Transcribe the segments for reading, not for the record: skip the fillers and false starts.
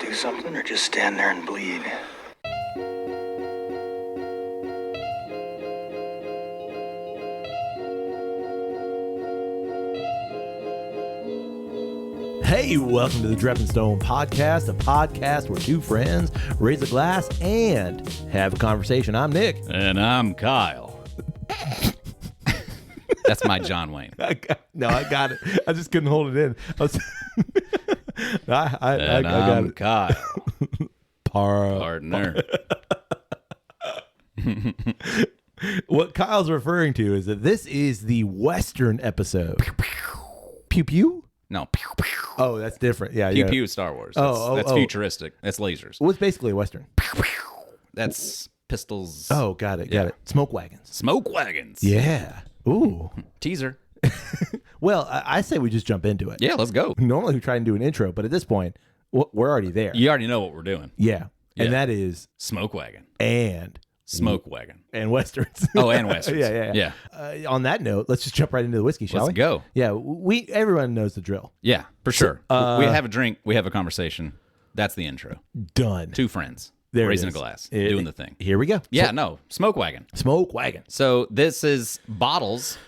do something or just stand there and bleed? Hey, welcome to the Dreppin' Stone Podcast, a podcast where two friends raise a glass and have a conversation. I'm Nick. And I'm Kyle. That's my John Wayne. I got it. I just couldn't hold it in. I got it. Kyle. Partner. What Kyle's referring to is that this is the Western episode. Pew pew? No, pew pew. Oh, that's different. Yeah, Pew yeah. pew is Star Wars. That's That's futuristic. That's lasers. Well, it's basically a Western. That's pistols. Oh, got it. Got it. Smoke wagons. Smoke wagons. Yeah. Ooh. Teaser. Well, I say we just jump into it. Yeah, let's go. Normally we try and do an intro, but at this point, we're already there. You already know what we're doing. Yeah. And that is Smoke wagon. and Smoke wagon. and westerns. Oh, and westerns. Yeah. On that note, let's just jump right into the whiskey, shall Let's we? go. Yeah, everyone knows the drill. Yeah, for sure. We have a drink. We have a conversation. That's the intro. Done. Two friends. There it raising is. a glass. Doing the thing. Here we go. Yeah, no. Smoke wagon. Smoke wagon. So this is bottles.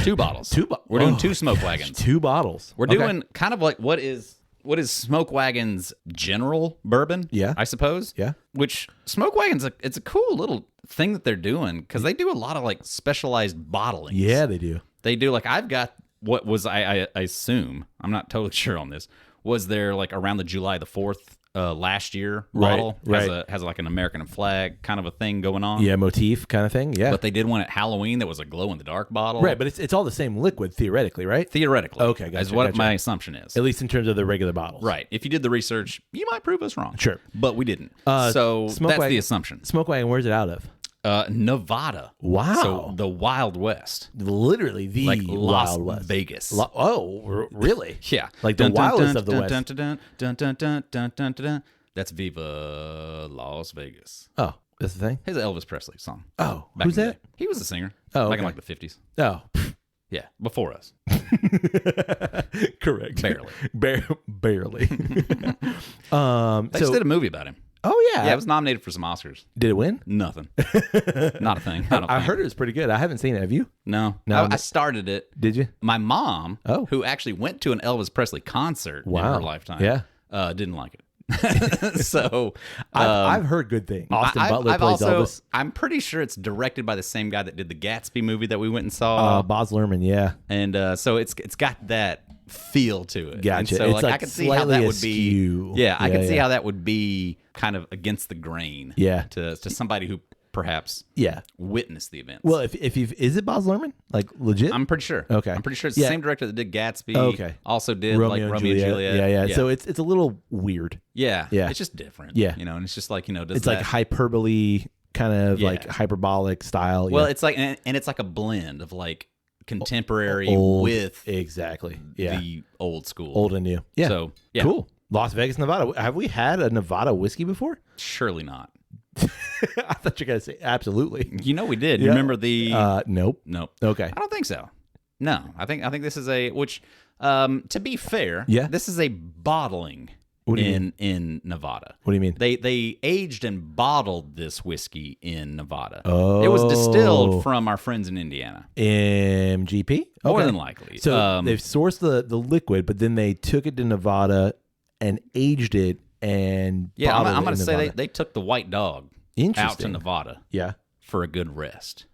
Two bottles. We're doing two smoke wagons. 2 bottles. We're doing kind of like what is Smoke Wagon's general bourbon? Yeah. I suppose. Yeah. Which Smoke Wagon's it's a cool little thing that they're doing because they do a lot of like specialized bottlings. Yeah, they do. They do like I've got what was I assume, I'm not totally sure on this, was there like around the July the 4th last year bottle has like an American flag kind of a thing going on. Yeah, motif kind of thing. Yeah. But they did one at Halloween that was a glow in the dark bottle. Right, but it's all the same liquid theoretically, right? Theoretically. Okay, gotcha, is what gotcha. my assumption is. At least in terms of the regular bottles. Right. If you did the research, you might prove us wrong. Sure. But we didn't. So Smoke that's Wagon- the assumption. Smoke wagon, where's it out of? Nevada. Wow. So the Wild West. Literally the Like Las Wild West. Vegas. Really? Yeah. Like the wildest of the dun, West. dun, dun, dun, dun, dun, dun, dun, dun, dun. That's Viva Las Vegas. Oh, that's the thing? It's an Elvis Presley song. Oh, Back who's in the that? day. He was a singer. Oh, Back in okay. like the 50s. Oh, Yeah. Before us. correct. Barely. Barely. They just did a movie about him. Oh, yeah. Yeah, it was nominated for some Oscars. Did it win? Nothing. Not a thing. I don't I think. heard it was pretty good. I haven't seen it. Have you? No. No. I started it. Did you? My mom, Oh. who actually went to an Elvis Presley concert in Wow. her lifetime, Yeah. didn't like it. So I've heard good things. Austin Butler I've plays also, Elvis. I'm pretty sure it's directed by the same guy that did the Gatsby movie that we went and saw, Baz Luhrmann, yeah. and so it's got that feel to it. Gotcha. And so It's I like could see how slightly that would be. askew. Yeah, I Yeah, could see yeah. how that would be kind of against the grain. Yeah. To somebody who perhaps Yeah. witnessed the events. Well, if you've, is it Baz Luhrmann? Like legit? I'm pretty sure. Okay. I'm pretty sure it's Yeah. the same director that did Gatsby. Okay. Also did Romeo like Romeo and Juliet. Yeah. So it's a little weird. Yeah. Yeah. It's just different. Yeah. You know, and it's just like, does It's like hyperbole, kind of Yeah. like hyperbolic style. well, yeah. it's like, and it's like a blend of like contemporary Old- with exactly. Yeah. the old school. Old and new. Yeah. So, yeah. Cool. Las Vegas, Nevada. Have we had a Nevada whiskey before? Surely not. I thought you were going to say absolutely. You know we did. You Yeah. remember the... Nope. Nope. Okay. I don't think so. No. I think this is which, to be fair, Yeah. this is a bottling What do you in Nevada. What do you mean? They aged and bottled this whiskey in Nevada. Oh. It was distilled from our friends in Indiana. MGP? More Okay. than likely. So they've sourced the liquid, but then they took it to Nevada and aged it and yeah, bottled I'm it going to in say Nevada. they took the white dog out to Interesting. Nevada Yeah. for a good rest.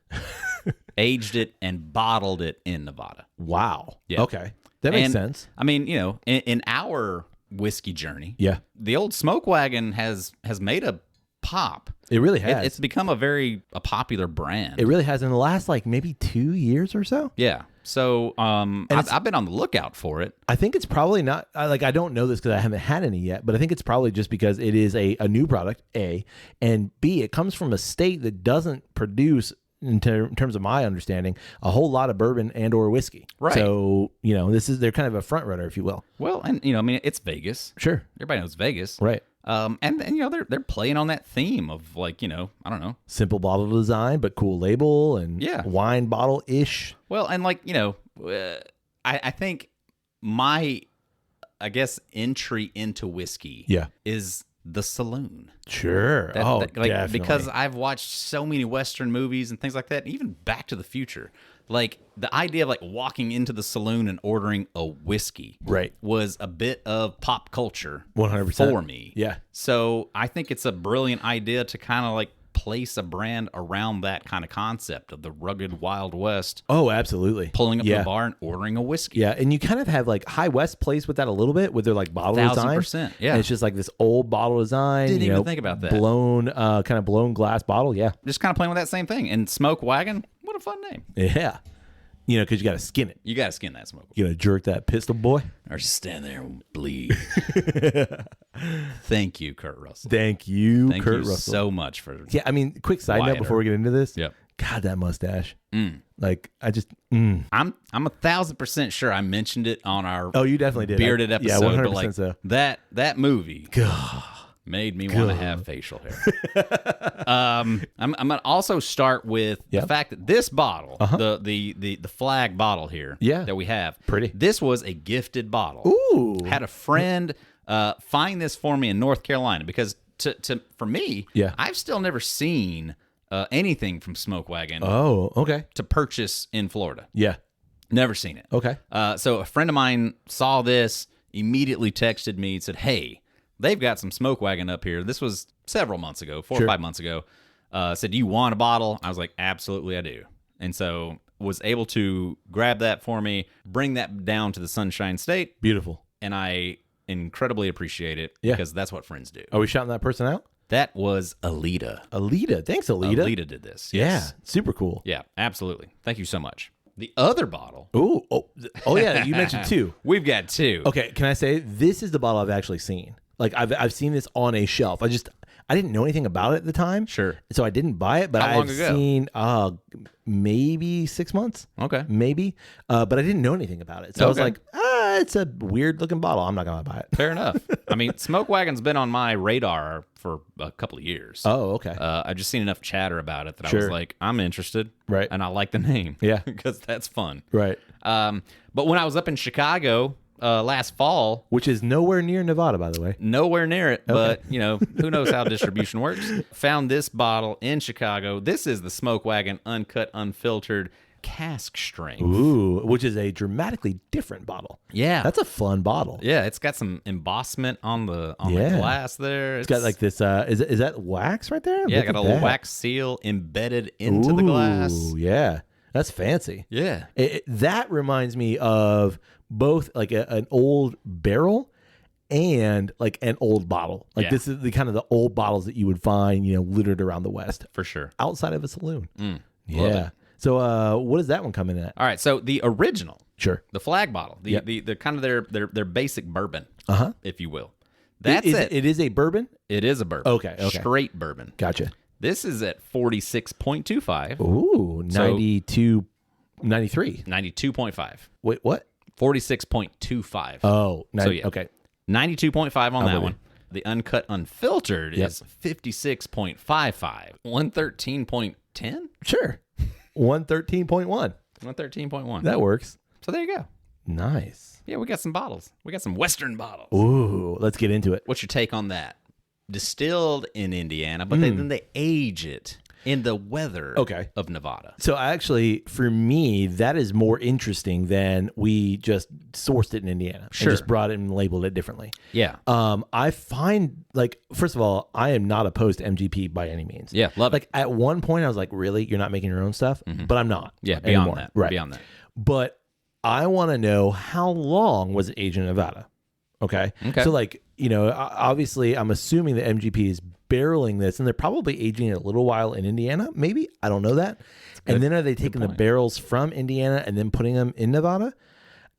Aged it and bottled it in Nevada. Wow. Yeah. Okay. That makes And, sense. I mean, in our whiskey journey, Yeah. the old Smoke Wagon has made a pop. It really has. It's become a popular brand. It really has in the last like maybe 2 years or so. Yeah. So it's- I've been on the lookout for it. I think it's probably not I don't know this because I haven't had any yet, but I think it's probably just because it is a new product, A, and B, it comes from a state that doesn't produce, in terms of my understanding, a whole lot of bourbon and or whiskey. Right. So, they're kind of a front runner, if you will. Well, and I mean, it's Vegas. Sure. Everybody knows Vegas. Right. And they're playing on that theme of like, I don't know. Simple bottle design, but cool label and Yeah. wine bottle-ish. Well, and like, I think I guess, entry into whiskey is the saloon. Sure. Definitely. Because I've watched so many Western movies and things like that, and even Back to the Future. Like, the idea of, like, walking into the saloon and ordering a whiskey was a bit of pop culture 100% for me. Yeah. So I think it's a brilliant idea to kind of, like, place a brand around that kind of concept of the rugged Wild West. Oh, absolutely. Pulling up to the bar and ordering a whiskey. Yeah, and you kind of have like High West plays with that a little bit with their like bottle design. 1000%. Yeah, and it's just like this old bottle design. Didn't even think about that. Blown, kind of blown glass bottle. Yeah, just kind of playing with that same thing. And Smoke Wagon, what a fun name. Yeah, because you got to skin it. You got to skin that smoke. You got to jerk that pistol boy, or just stand there and bleed. Thank you, Kurt Russell. Thank you, Kurt Russell, so much for. Yeah, I mean, quick side note before we get into this. Yep. God, that mustache. Like, I just. I'm 1,000% sure I mentioned it on our. Oh, you definitely did. Bearded episode. Yeah, 100% but like, so. That movie. God. Made me want to have facial hair. I'm gonna also start with the fact that this bottle, the flag bottle here, that we have, pretty. This was a gifted bottle. Ooh, had a friend find this for me in North Carolina because for me, I've still never seen anything from Smoke Wagon. Oh, okay. To purchase in Florida. Yeah, never seen it. Okay. So a friend of mine saw this, immediately texted me and said, "Hey, they've got some Smoke Wagon up here." This was several months ago, 4 or 5 months ago. Said, "Do you want a bottle?" I was like, "Absolutely, I do." And so was able to grab that for me, bring that down to the Sunshine State. Beautiful. And I incredibly appreciate it because that's what friends do. Are we shouting that person out? That was Alita. Alita. Thanks, Alita. Alita did this. Yes. Yeah. Super cool. Yeah, absolutely. Thank you so much. The other bottle. Ooh. Oh, yeah. You mentioned two. We've got two. Okay. Can I say this is the bottle I've actually seen? Like I've seen this on a shelf. I didn't know anything about it at the time. Sure. So I didn't buy it, but How long I've ago? seen maybe 6 months. Okay. Maybe. But I didn't know anything about it. So I was like, it's a weird looking bottle. I'm not going to buy it. Fair enough. I mean, Smoke Wagon's been on my radar for a couple of years. Oh, okay. I've just seen enough chatter about it that I was like, I'm interested. Right. And I like the name. Yeah. Because that's fun. Right. But when I was up in Chicago last fall, which is nowhere near Nevada, by the way. Nowhere near it, but who knows how distribution works. Found this bottle in Chicago. This is the Smoke Wagon Uncut, Unfiltered cask strength. Ooh, which is a dramatically different bottle. Yeah. That's a fun bottle. Yeah, it's got some embossment on the glass there. It's got like this is that wax right there? Yeah, got a little wax seal embedded into the glass. Yeah. That's fancy. Yeah. That reminds me of both like an old barrel and like an old bottle. Like this is the kind of the old bottles that you would find, littered around the West. For sure. Outside of a saloon. Yeah. So what does that one come in at? All right. So the original. Sure. The flag bottle. The kind of their basic bourbon, if you will. That's it. It is a bourbon? It is a bourbon. Okay. Straight bourbon. Gotcha. This is at 46.25. Ooh, 92, 93. 92.5. Wait, what? 46.25. Oh, okay. 92.5 on that one. You. The Uncut Unfiltered is 56.55. 113.10? Sure. 113.1. 113.1. That works. So there you go. Nice. Yeah, we got some bottles. We got some Western bottles. Ooh, let's get into it. What's your take on that? Distilled in Indiana, but then they age it in the weather of Nevada. So actually, for me, that is more interesting than we just sourced it in Indiana. Sure. And just brought it and labeled it differently. Yeah. I find, like, first of all, I am not opposed to MGP by any means. Yeah, love it. Like, at one point, I was like, really? You're not making your own stuff? But I'm not. Yeah, beyond anymore. that. Right. Beyond that. But I want to know, how long was it aged in Nevada? Okay. So, like, obviously, I'm assuming that MGP is barreling this, and they're probably aging it a little while in Indiana. Maybe. I don't know that. And then are they taking the barrels from Indiana and then putting them in Nevada?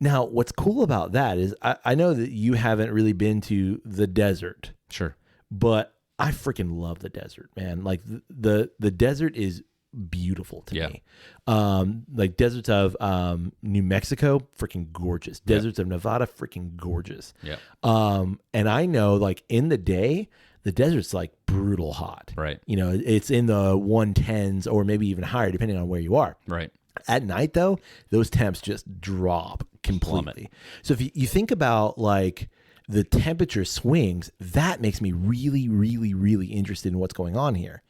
Now, what's cool about that is I know that you haven't really been to the desert. Sure. But I freaking love the desert, man. Like, the desert is beautiful to me. Like deserts of New Mexico, freaking gorgeous. Deserts of Nevada, freaking gorgeous. Yeah. And I know, like, in the day, the desert's like brutal hot. Right. It's in the 110s or maybe even higher, depending on where you are. Right. At night, though, those temps just drop completely. Plummet. So if you think about, like, the temperature swings, that makes me really, really, really interested in what's going on here.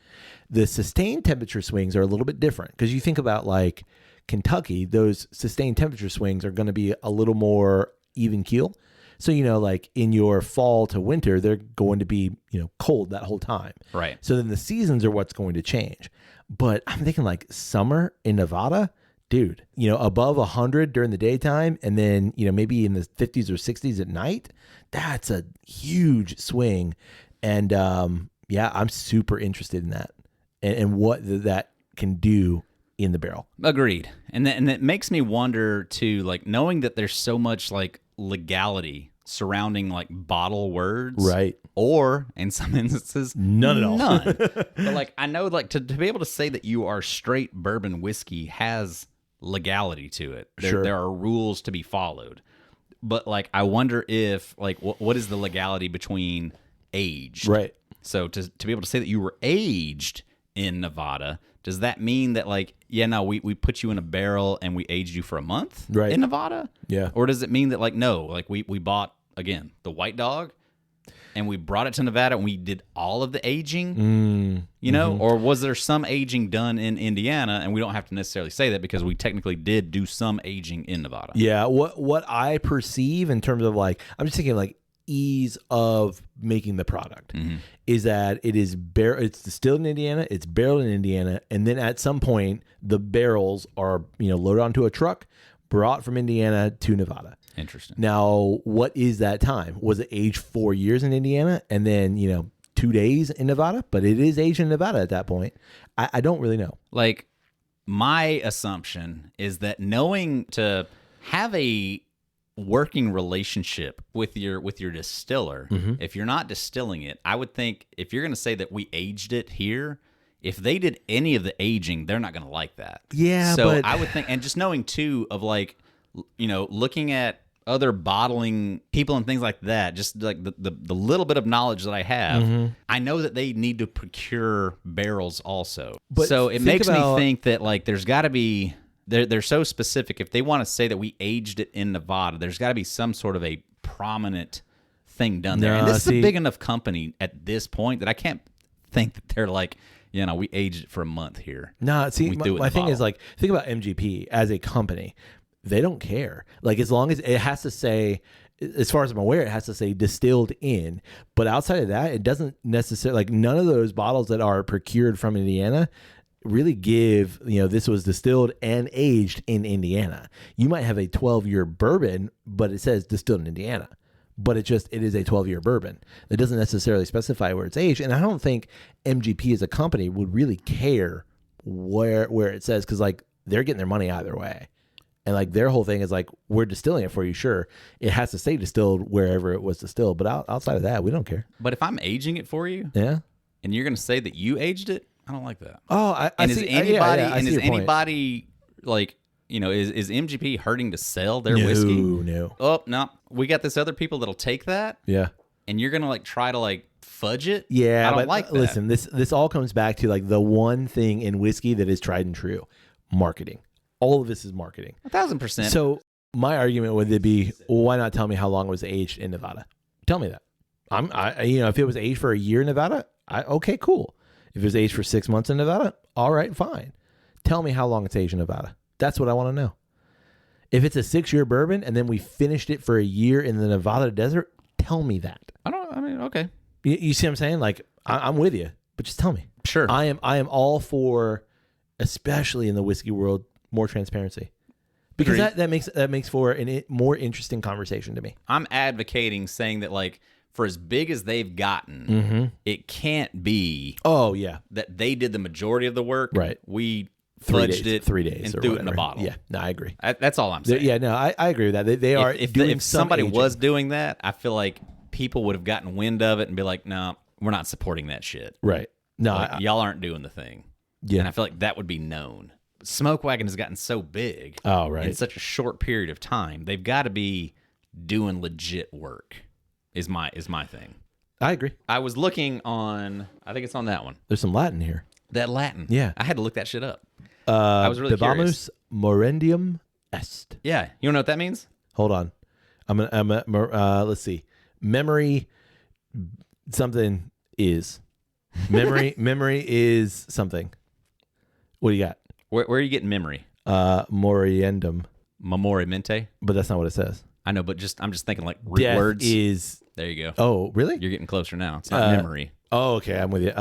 The sustained temperature swings are a little bit different because you think about like Kentucky, those sustained temperature swings are going to be a little more even keel. So, like in your fall to winter, they're going to be, cold that whole time. Right. So then the seasons are what's going to change. But I'm thinking like summer in Nevada, dude, above 100 during the daytime and then, maybe in the 50s or 60s at night, that's a huge swing. And I'm super interested in that and what that can do in the barrel. Agreed. And it makes me wonder too, like knowing that there's so much like legality surrounding like bottle words, right? Or in some instances, none at all. None. But like I know, like to be able to say that you are straight bourbon whiskey has legality to it. There are rules to be followed. But like I wonder if like what is the legality between aged? Right. So to be able to say that you were aged in Nevada, does that mean that like, we put you in a barrel and we aged you for a month in Nevada? Yeah. Or does it mean that like, no, like we bought, again, the White Dog and we brought it to Nevada and we did all of the aging, or was there some aging done in Indiana? And we don't have to necessarily say that because we technically did do some aging in Nevada. Yeah. What I perceive in terms of like, I'm just thinking like ease of making the product is that it's distilled in Indiana, it's barreled in Indiana, and then at some point the barrels are loaded onto a truck, brought from Indiana to Nevada. Interesting. Now, what is that time? Was it aged 4 years in Indiana and then 2 days in Nevada? But it is aged in Nevada at that point. I don't really know. Like my assumption is that knowing to have a working relationship with your distiller, if you're not distilling it, I would think if you're going to say that we aged it here, if they did any of the aging, they're not going to like that. Yeah, so but I would think, and just knowing too of like, looking at other bottling people and things like that, just like the little bit of knowledge that I have, I know that they need to procure barrels also. But so it makes me think that like there's got to be. They're so specific. If they want to say that we aged it in Nevada, there's got to be some sort of a prominent thing done there. And this is a big enough company at this point that I can't think that they're like, we aged it for a month here. No, see, my thing is like, think about MGP as a company. They don't care. Like as long as it has to say, as far as I'm aware, it has to say distilled in. But outside of that, it doesn't necessarily, like none of those bottles that are procured from Indiana really give, this was distilled and aged in Indiana. You might have a 12-year bourbon, but it says distilled in Indiana. But it is a 12-year bourbon. It doesn't necessarily specify where it's aged. And I don't think MGP as a company would really care where it says, because like they're getting their money either way. And like their whole thing is like, we're distilling it for you. Sure, it has to say distilled wherever it was distilled. But outside of that, we don't care. But if I'm aging it for you, and you're going to say that you aged it, I don't like that. Oh, I see. Is anybody like, is MGP hurting to sell their whiskey? No. Oh, no. We got this other people that'll take that. Yeah. And you're going to like try to like fudge it? Yeah. I don't like that. Listen, this all comes back to like the one thing in whiskey that is tried and true: marketing. All of this is marketing. 1,000%. So my argument would be, why not tell me how long it was aged in Nevada? Tell me that. If it was aged for a year in Nevada, okay, cool. If it was aged for 6 months in Nevada, all right, fine. Tell me how long it's aged in Nevada. That's what I want to know. If it's a 6-year bourbon and then we finished it for a year in the Nevada desert, tell me that. Okay. You see what I'm saying? Like, I'm with you, but just tell me. Sure. I am all for, especially in the whiskey world, more transparency. Because that makes for a more interesting conversation to me. I'm advocating saying that like, for as big as they've gotten, it can't be. Oh yeah, that they did the majority of the work. Right. We fudged it 3 days and threw it in a bottle. Yeah, no, I agree. That's all I'm saying. I agree with that. They are. If somebody was doing that, I feel like people would have gotten wind of it and be like, "No, we're not supporting that shit." Right. No, like, y'all aren't doing the thing. Yeah. And I feel like that would be known. Smoke Wagon has gotten so big. Oh right. In such a short period of time, they've got to be doing legit work. Is my thing. I agree. I was looking on, I think it's on that one. There's some Latin here. That Latin. Yeah. I had to look that shit up. I was really curious. Morendium est. Yeah. You know what that means? Hold on. I'm let's see. Memory something is. Memory is something. What do you got? Where are you getting memory? Moriendum. Memoriamente? But that's not what it says. I know, but I'm just thinking like root Death words. is. There you go. Oh, really? You're getting closer now. It's not memory. Oh, okay. I'm with you.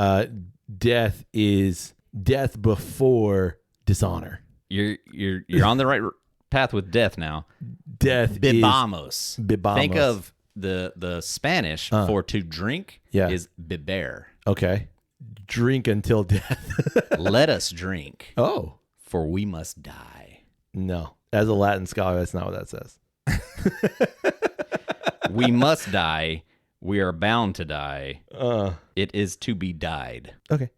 Death is death before dishonor. You're on the right path with death now. Death Bibamos. Bibamos. Think of the Spanish for to drink is beber. Okay. Drink until death. Let us drink. Oh. For we must die. No. As a Latin scholar, that's not what that says. We must die. We are bound to die. It is to be died. Okay.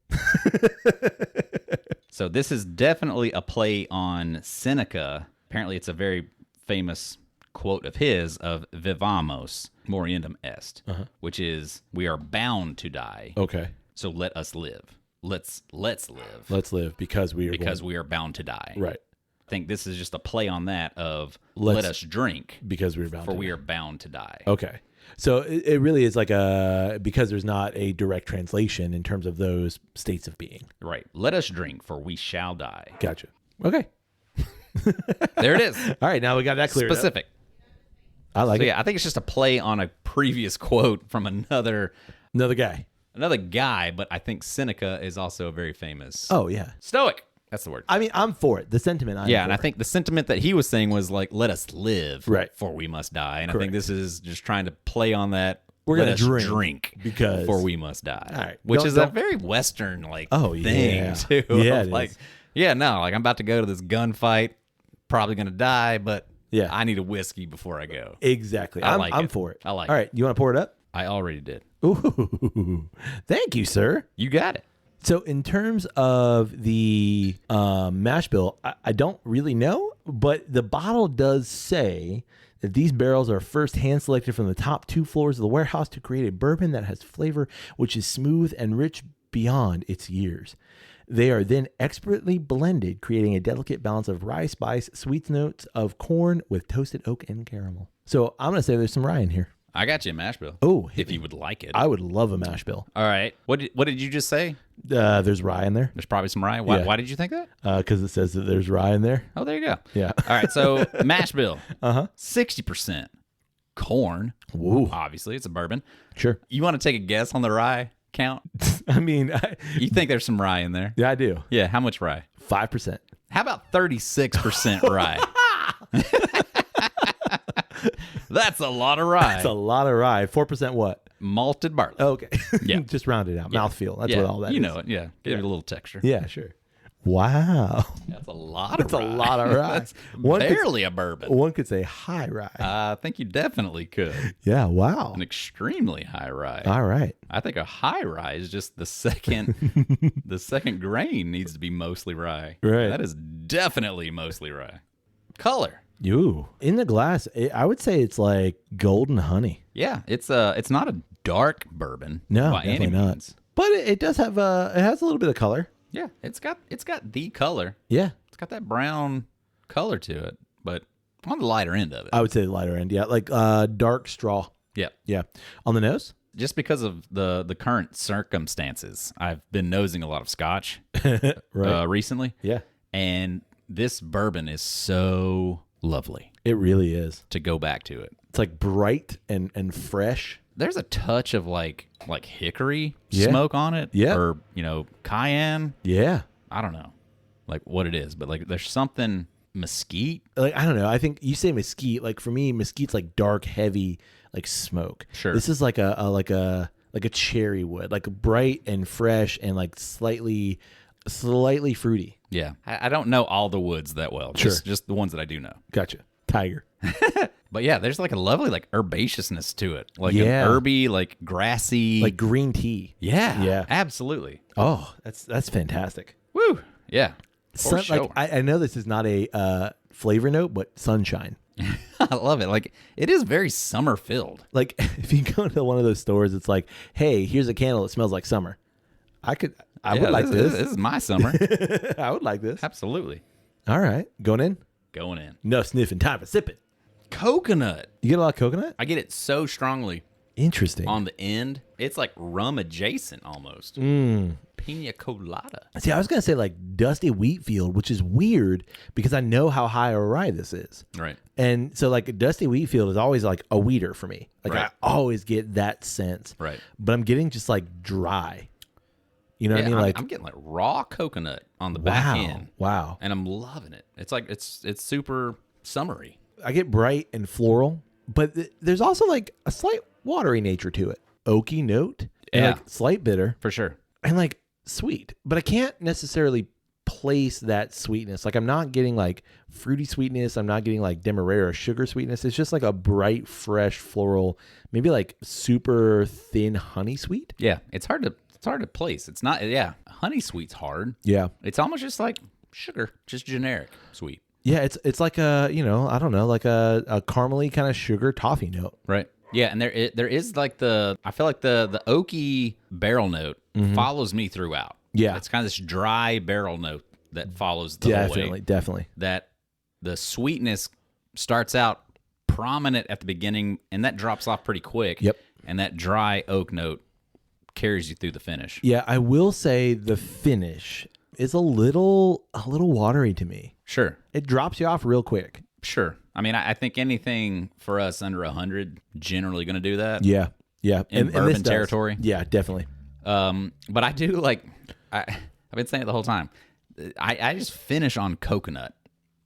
So this is definitely a play on Seneca. Apparently, it's a very famous quote of his of vivamos moriendum est, which is we are bound to die. Okay. So let us live. Let's live. Let's live because we are bound to die. Right. I think this is just a play on that of let us drink because we are bound for to we die. are bound to die. Okay. So it really is like because there's not a direct translation in terms of those states of being. Right. Let us drink for we shall die. Gotcha. Okay. There it is. All right. Now we got that cleared Specific. up. I like it. Yeah, I think it's just a play on a previous quote from another guy. But I think Seneca is also very famous. Oh, yeah. Stoic. That's the word. I mean, I'm for it. The sentiment. And I think the sentiment that he was saying was like, let us live right. for we must die. And Correct. I think this is just trying to play on that. We're going to drink because for we must die. All right. Which is a very Western thing too. Yeah, like, I'm about to go to this gunfight, probably going to die, but yeah, I need a whiskey before I go. Exactly. I'm for it. I like it. All right. You want to pour it up? I already did. Ooh, thank you, sir. You got it. So in terms of the mash bill, I don't really know, but the bottle does say that these barrels are first hand selected from the top 2 floors of the warehouse to create a bourbon that has flavor which is smooth and rich beyond its years. They are then expertly blended, creating a delicate balance of rye spice, sweet notes of corn with toasted oak and caramel. So I'm going to say there's some rye in here. I got you a mash bill. Oh, if you would like it. I would love a mash bill. All right. What did you just say? There's rye in there. There's probably some rye. Why did you think that? Because it says that there's rye in there. Oh, there you go. Yeah. All right. So mash bill. 60% corn. Woo. Obviously, it's a bourbon. Sure. You want to take a guess on the rye count? I mean, you think there's some rye in there? Yeah, I do. Yeah. How much rye? 5%. How about 36% rye? That's a lot of rye. That's a lot of rye. 4% what? Malted barley. Oh, okay. Yeah. Just round it out. Mouthfeel. That's what all that is. You know it. Yeah. Give it a little texture. Yeah, sure. Wow. That's a lot of rye. That's a lot of rye. That's barely a bourbon. One could say high rye. I think you definitely could. Yeah, wow. An extremely high rye. All right. I think a high rye is just the second the second grain needs to be mostly rye. Right. That is definitely mostly rye. Color. Ooh. In the glass, I would say it's like golden honey. Yeah, it's not a dark bourbon No, by any definitely means. not. But it does have it has a little bit of color. Yeah, it's got the color. Yeah. It's got that brown color to it, but on the lighter end of it. I would say the lighter end. Yeah, like dark straw. Yeah. Yeah. On the nose? Just because of the current circumstances, I've been nosing a lot of scotch recently. Yeah. And this bourbon is so lovely It really is. to go back to it. It's like bright and fresh. There's a touch of like hickory Yeah. smoke on it. Yeah. Or, cayenne. Yeah. I don't know like what it is, but like there's something mesquite. Like, I don't know. I think you say mesquite. Like for me, mesquite's like dark, heavy, like smoke. Sure. This is like a cherry wood, like bright and fresh and like slightly fruity. Yeah. I don't know all the woods that well. Sure. Just the ones that I do know. Gotcha. Tiger. But yeah, there's like a lovely like herbaceousness to it. Like Yeah. an herby, like grassy. Like green tea. yeah. Yeah. Absolutely. Oh, that's fantastic. Woo. Yeah. For sure. Like I know this is not a flavor note, but sunshine. I love it. Like it is very summer filled. Like if you go to one of those stores, it's like, hey, here's a candle that smells like summer. I would like this. This is my summer. I would like this. Absolutely. All right. Going in? Going in. No sniffing, time for sipping. Coconut. You get a lot of coconut? I get it so strongly Interesting. on the end. It's like rum adjacent almost. Pina colada. See, I was going to say like Dusty Wheatfield, which is weird because I know how high a rye this is. Right. And so like Dusty Wheatfield is always like a wheater for me. Like Right. I always get that sense. Right. But I'm getting just like dry. You know what I mean? Like I'm getting like raw coconut on the back end. Wow. And I'm loving it. It's like it's super summery. I get bright and floral, but there's also like a slight watery nature to it. Oaky note and Yeah. like slight bitter For sure. and like sweet. But I can't necessarily place that sweetness. Like I'm not getting like fruity sweetness. I'm not getting like Demerara sugar sweetness. It's just like a bright, fresh, floral, maybe like super thin honey sweet. Yeah. It's hard to place. It's not honey sweet's hard. Yeah. It's almost just like sugar, just generic sweet. Yeah, it's like a, I don't know, like a caramely kind of sugar toffee note. Right. Yeah, and there is like I feel like the oaky barrel note follows me throughout. Yeah. It's kind of this dry barrel note that follows the whole way. Definitely. That the sweetness starts out prominent at the beginning, and that drops off pretty quick. Yep. And that dry oak note carries you through the finish. Yeah, I will say the finish is a little watery to me. Sure. It drops you off real quick. Sure. I mean, I think anything for us under 100 generally going to do that. Yeah. Yeah. In this bourbon does. territory. Yeah, definitely. But I do like, I've been saying it the whole time. I just finish on coconut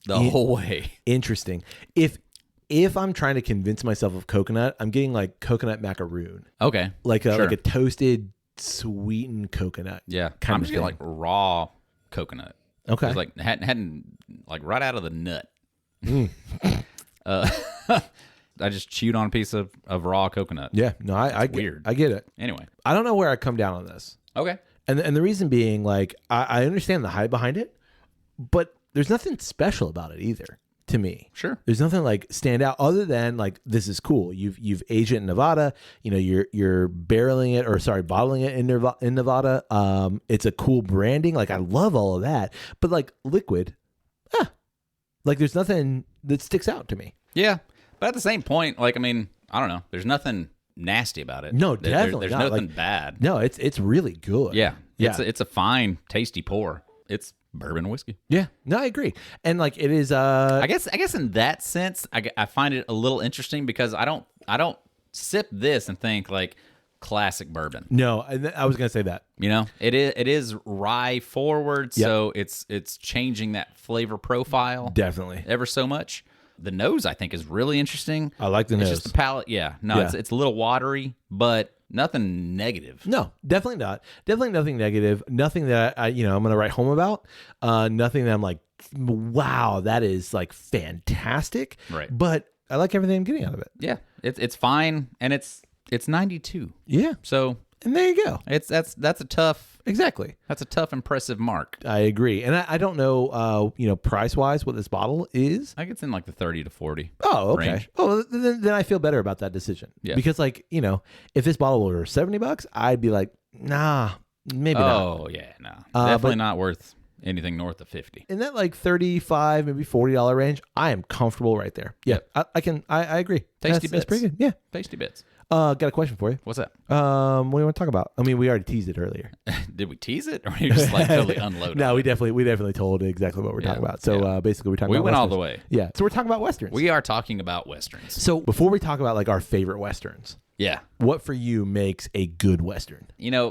the whole way. Interesting. If I'm trying to convince myself of coconut, I'm getting like coconut macaroon. Okay. Like a Sure. like a toasted sweetened coconut. Yeah. Kind I'm of just getting thing. like raw coconut. Okay. It's like hadn't like right out of the nut. I just chewed on a piece of raw coconut. Yeah. No, I get, weird. I get it. Anyway. I don't know where I come down on this. Okay. And the reason being, like, I understand the hype behind it, but there's nothing special about it either to me. Sure. There's nothing like stand out other than like this is cool. You've aged it in Nevada. You're bottling it in Nevada. It's a cool branding. Like I love all of that. But like liquid, like there's nothing that sticks out to me. Yeah. But at the same point, like, I mean, I don't know. There's nothing nasty about it. No, definitely There's not. nothing Like, bad. No, it's really good. Yeah. Yeah. It's a fine, tasty pour. It's bourbon whiskey. Yeah. No, I agree. And like it is. I guess in that sense, I find it a little interesting because I don't sip this and think like classic bourbon. No, I was gonna say that. You know, it is rye forward, Yep. so it's changing that flavor profile Definitely. ever so much. The nose, I think, is really interesting. I like the It's nose. just the palate. Yeah, no, Yeah. it's a little watery, but nothing negative. No, definitely not. Definitely nothing negative. Nothing that I'm going to write home about. Nothing that I'm like, wow, that is like fantastic. Right. But I like everything I'm getting out of it. Yeah, it's fine, and it's 92. Yeah. So And there you go. that's a tough Exactly. impressive mark. I agree. And I don't know, price wise what this bottle is. I think it's in like the 30 to 40. Oh, okay. range. Oh, then I feel better about that decision. Yeah. Because like, if this bottle were $70, I'd be like, nah, maybe not. Oh yeah, no, definitely but- not worth anything north of 50. In that like $35, maybe $40 range, I am comfortable right there. Yeah, I agree. Tasty That's pretty bits. good. Yeah. Tasty bits. Got a question for you. What's that? What do you want to talk about? I mean, we already teased it earlier. Did we tease it, or were you just like totally unloaded? No, we definitely told exactly what we're talking about. So yeah. basically, we're talking We about went all Westerns. the way. Yeah. So we're talking about Westerns. We are talking about Westerns. So before we talk about like our favorite Westerns, Yeah. what for you makes a good Western?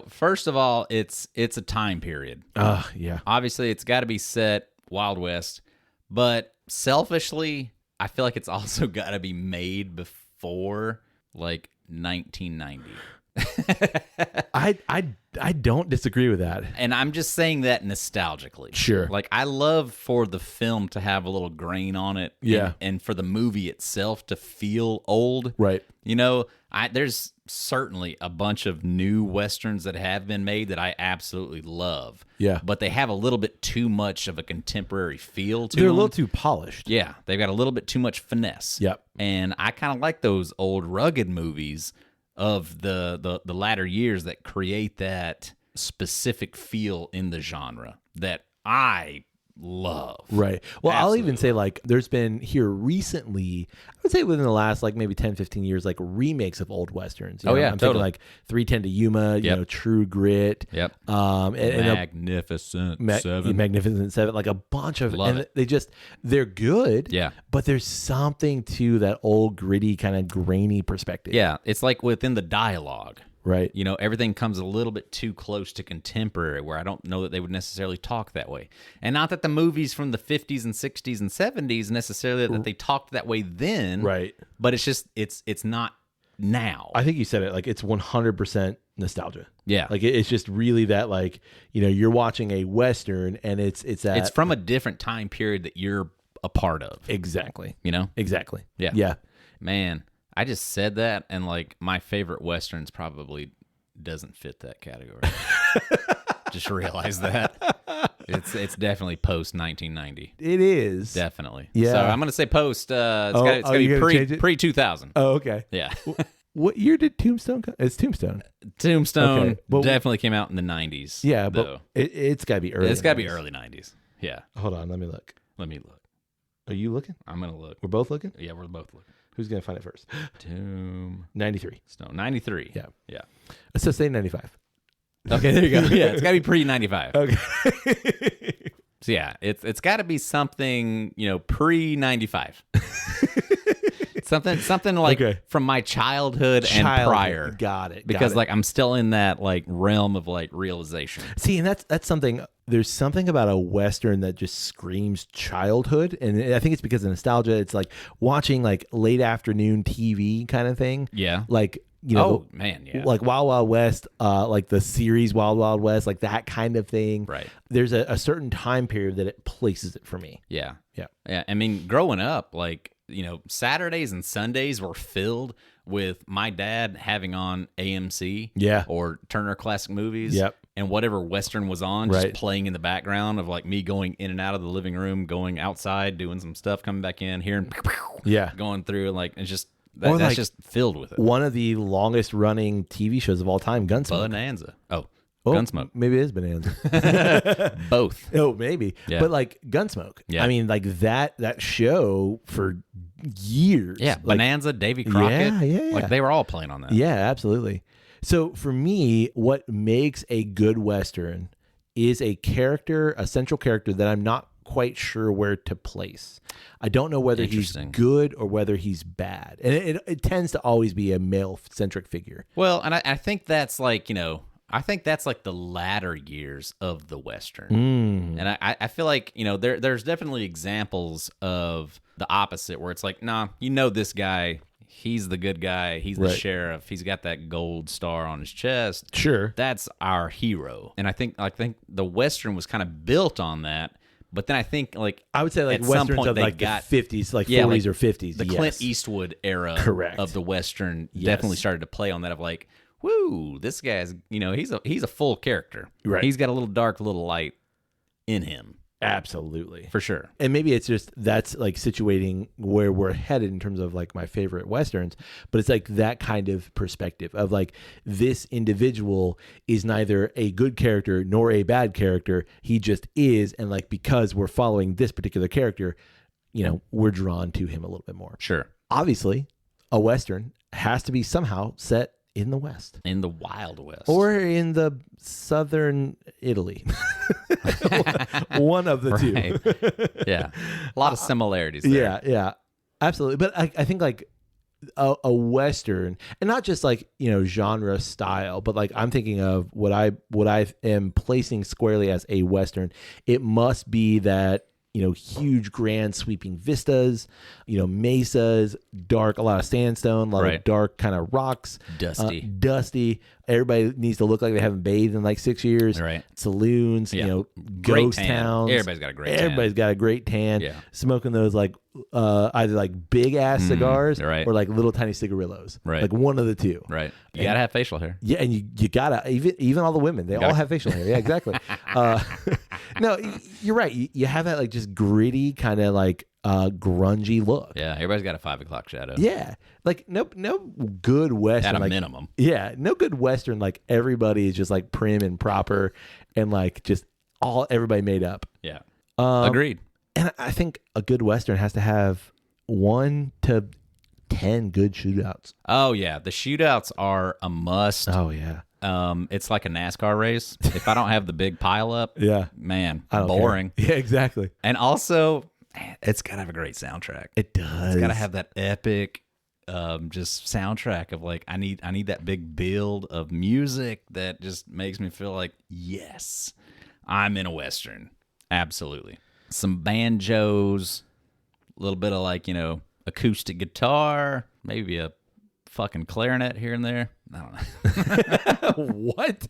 First of all, it's a time period. Yeah. Obviously, it's got to be set Wild West, but selfishly, I feel like it's also got to be made before like 1990. I don't disagree with that. And I'm just saying that nostalgically. Sure. Like, I love for the film to have a little grain on it. Yeah. And for the movie itself to feel old. Right. There's certainly a bunch of new Westerns that have been made that I absolutely love. Yeah. But they have a little bit too much of a contemporary feel to They're them. a little too polished. Yeah. They've got a little bit too much finesse. Yep. And I kind of like those old rugged movies of the latter years that create that specific feel in the genre that I love. Right. Well, I'll even say Absolutely. like there's been here recently, I would say within the last like maybe 10, 15 years, like remakes of old Westerns. You know, Yeah, I'm thinking totally. like 310 to Yuma, you Yep. know, True Grit. Yep. And Magnificent Seven. Magnificent Seven, like a bunch of, Love and it. they're good. Yeah. But there's something to that old gritty kind of grainy perspective. Yeah, it's like within the dialogue. Right. You know, everything comes a little bit too close to contemporary, where I don't know that they would necessarily talk that way. And not that the movies from the 50s and 60s and 70s necessarily that they talked that way then. Right. But it's just, it's not now. I think you said it, like it's 100% nostalgia. Yeah. Like it's just really that, like, you know, you're watching a Western and it's that. It's from a different time period that you're a part of. Exactly. You know? Exactly. Yeah. Yeah. Man, I just said that, and like my favorite Westerns probably doesn't fit that category. Just realized that. It's definitely post 1990. It is. Definitely. Yeah. So I'm gonna say post. It's Oh, gotta you're gonna be change it? pre 2000. Oh, okay. Yeah. What year did Tombstone come? It's Tombstone. Tombstone Okay, but- definitely came out in the 90s. Yeah, though. but it's got to be early. It's got to be 90s. early 90s. Yeah. Hold on, let me look. Let me look. Are you looking? I'm gonna look. We're both looking? Yeah, we're both looking. Who's going to find it first? Tombstone 93. 93. Yeah. Yeah. So say 95. Okay, there you go. Yeah, it's got to be pre 95. Okay. So yeah, it's got to be something, you know, pre 95. something like Okay. from my childhood and prior. Got it. Because got it. like I'm still in that like realm of like realization. See, and that's something. There's something about a Western that just screams childhood, and I think it's because of nostalgia. It's like watching like late afternoon TV kind of thing. Yeah. Like, you know, Oh man, yeah. like Wild Wild West, like the series Wild Wild West, like that kind of thing. Right. There's a certain time period that it places it for me. Yeah. Yeah. Yeah. I mean, growing up, like, you know, Saturdays and Sundays were filled with my dad having on AMC. Yeah. Or Turner Classic Movies. Yep. And whatever Western was on, Right. just playing in the background of like me going in and out of the living room, going outside, doing some stuff, coming back in, hearing Yeah. going through, like it's just Or, that's like, just filled with it. One of the longest running TV shows of all time, Gunsmoke. Bonanza. Oh, Oh, Gunsmoke. Maybe it is Bonanza. Both. Oh, maybe. Yeah. But like Gunsmoke. Yeah. I mean, like that show for years. Yeah, Like, Bonanza, Davy Crockett. Yeah. Like they were all playing on that. Yeah, absolutely. So for me, what makes a good Western is a character, a central character that I'm not quite sure where to place. I don't know whether he's Interesting. good or whether he's bad. And it tends to always be a male-centric figure. Well, and I think that's like, you know, I think that's like the latter years of the Western. Mm. And I feel like, you know, there's definitely examples of the opposite where it's like, nah, you know, this guy, he's the good guy. He's the Right. sheriff. He's got that gold star on his chest. Sure. That's our hero. And I think the Western was kind of built on that. But then I think like I would say like at some Westerns point of they like got the 50s, like Yeah, 40s like or 50s. the yes. Clint Eastwood era Correct. of the Western Yes. definitely started to play on that of like, woo, this guy's, you know, he's a full character. Right. He's got a little dark, a little light in him Absolutely. for sure. And maybe it's just that's like situating where we're headed in terms of like my favorite Westerns, but it's like that kind of perspective of like this individual is neither a good character nor a bad character. He just is. And like, because we're following this particular character, you know, we're drawn to him a little bit more. Sure. Obviously, a Western has to be somehow set in the West In the Wild West. or in the southern Italy. One of the two. Right. Yeah. A lot of similarities there. Yeah, absolutely. But I think like a Western, and not just like, you know, genre style, but like I'm thinking of what I am placing squarely as a Western. It must be that, you know, huge, grand, sweeping vistas, you know, mesas, dark, a lot of sandstone, a lot Right. of dark kind of rocks, Dusty. Everybody needs to look like they haven't bathed in like 6 years. Right. Saloons, Yeah. you know, Great ghost tan. towns. Everybody's got a great tan. Everybody's got a great tan. Yeah. Smoking those like either like big ass cigars right. or like little tiny cigarillos. Right. Like one of the two. Right. You got to have facial hair. Yeah, and you gotta even all the women, they all have facial hair. Yeah, exactly. No, you're right. You have that like just gritty kind of like grungy look. Yeah. Everybody's got a 5 o'clock shadow. Yeah, like no good Western At a like, minimum. Yeah, no good Western like everybody is just like prim and proper and like just everybody made up. Yeah. Agreed. And I think a good Western has to have 1 to 10 good shootouts. Oh yeah, the shootouts are a must. Oh yeah. It's like a NASCAR race. If I don't have the big pile up, Yeah. man, I don't boring. care. Yeah, exactly. And also, man, it's gotta have a great soundtrack. It does. It's gotta have that epic, just soundtrack of like I need that big build of music that just makes me feel like yes, I'm in a Western. Absolutely. Some banjos, a little bit of like acoustic guitar, maybe a fucking clarinet here and there. I don't know. What?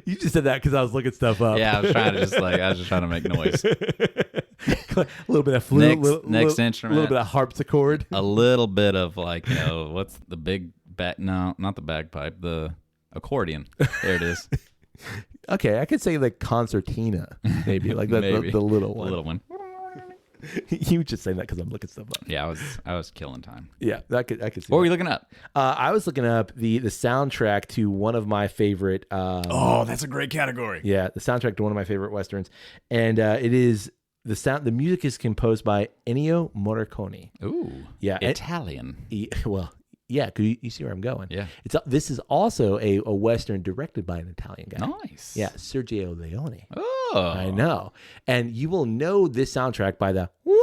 You just said that because I was looking stuff up. Yeah, I was just trying to make noise. A little bit of flute, Next instrument, a little bit of harpsichord, a little bit of like what's the big no, not the bagpipe, the accordion. There it is. Okay, I could say like concertina, maybe like that, Maybe. the little one. The little one. You just saying that because I'm looking stuff up. Yeah, I was killing time. Yeah, I could see. What were that. you looking up? I was looking up the soundtrack to one of my favorite. That's a great category. Yeah, the soundtrack to one of my favorite westerns, and it is the sound. The music is composed by Ennio Morricone. Ooh, Yeah, Italian. Well, yeah, 'cause you see where I'm going. Yeah. This is also a western directed by an Italian guy. Nice. Yeah, Sergio Leone. Oh, I know, and you will know this soundtrack by the wah,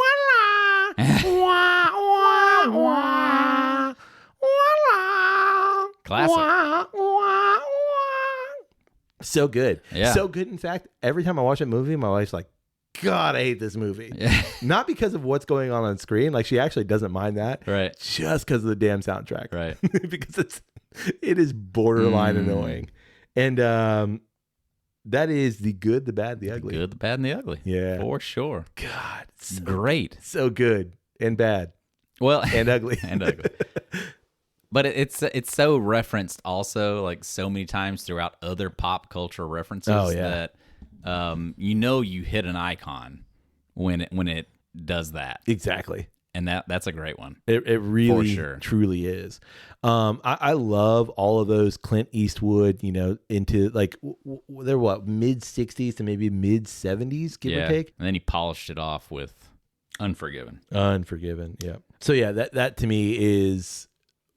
wah, wah, wah, Classic. wah, wah, wah. So good. Yeah. So good. In fact, every time I watch a movie, my wife's like, God, I hate this movie. Yeah. Not because of what's going on screen. Like, she actually doesn't mind that. Right. Just because of the damn soundtrack. Right. Because it is borderline annoying. And that is the good, the bad, the ugly. Good, the bad, and the ugly. Yeah. For sure. God. So, Great. so good and bad Well, and ugly. and ugly. But it's so referenced also like so many times throughout other pop culture references that you hit an icon when it does that. Exactly. And that's a great one. It really For sure. truly is. I love all of those Clint Eastwood, into like they're what, mid 60s to maybe mid 70s, give or take. And then he polished it off with Unforgiven. Unforgiven. Yeah. So yeah, that to me is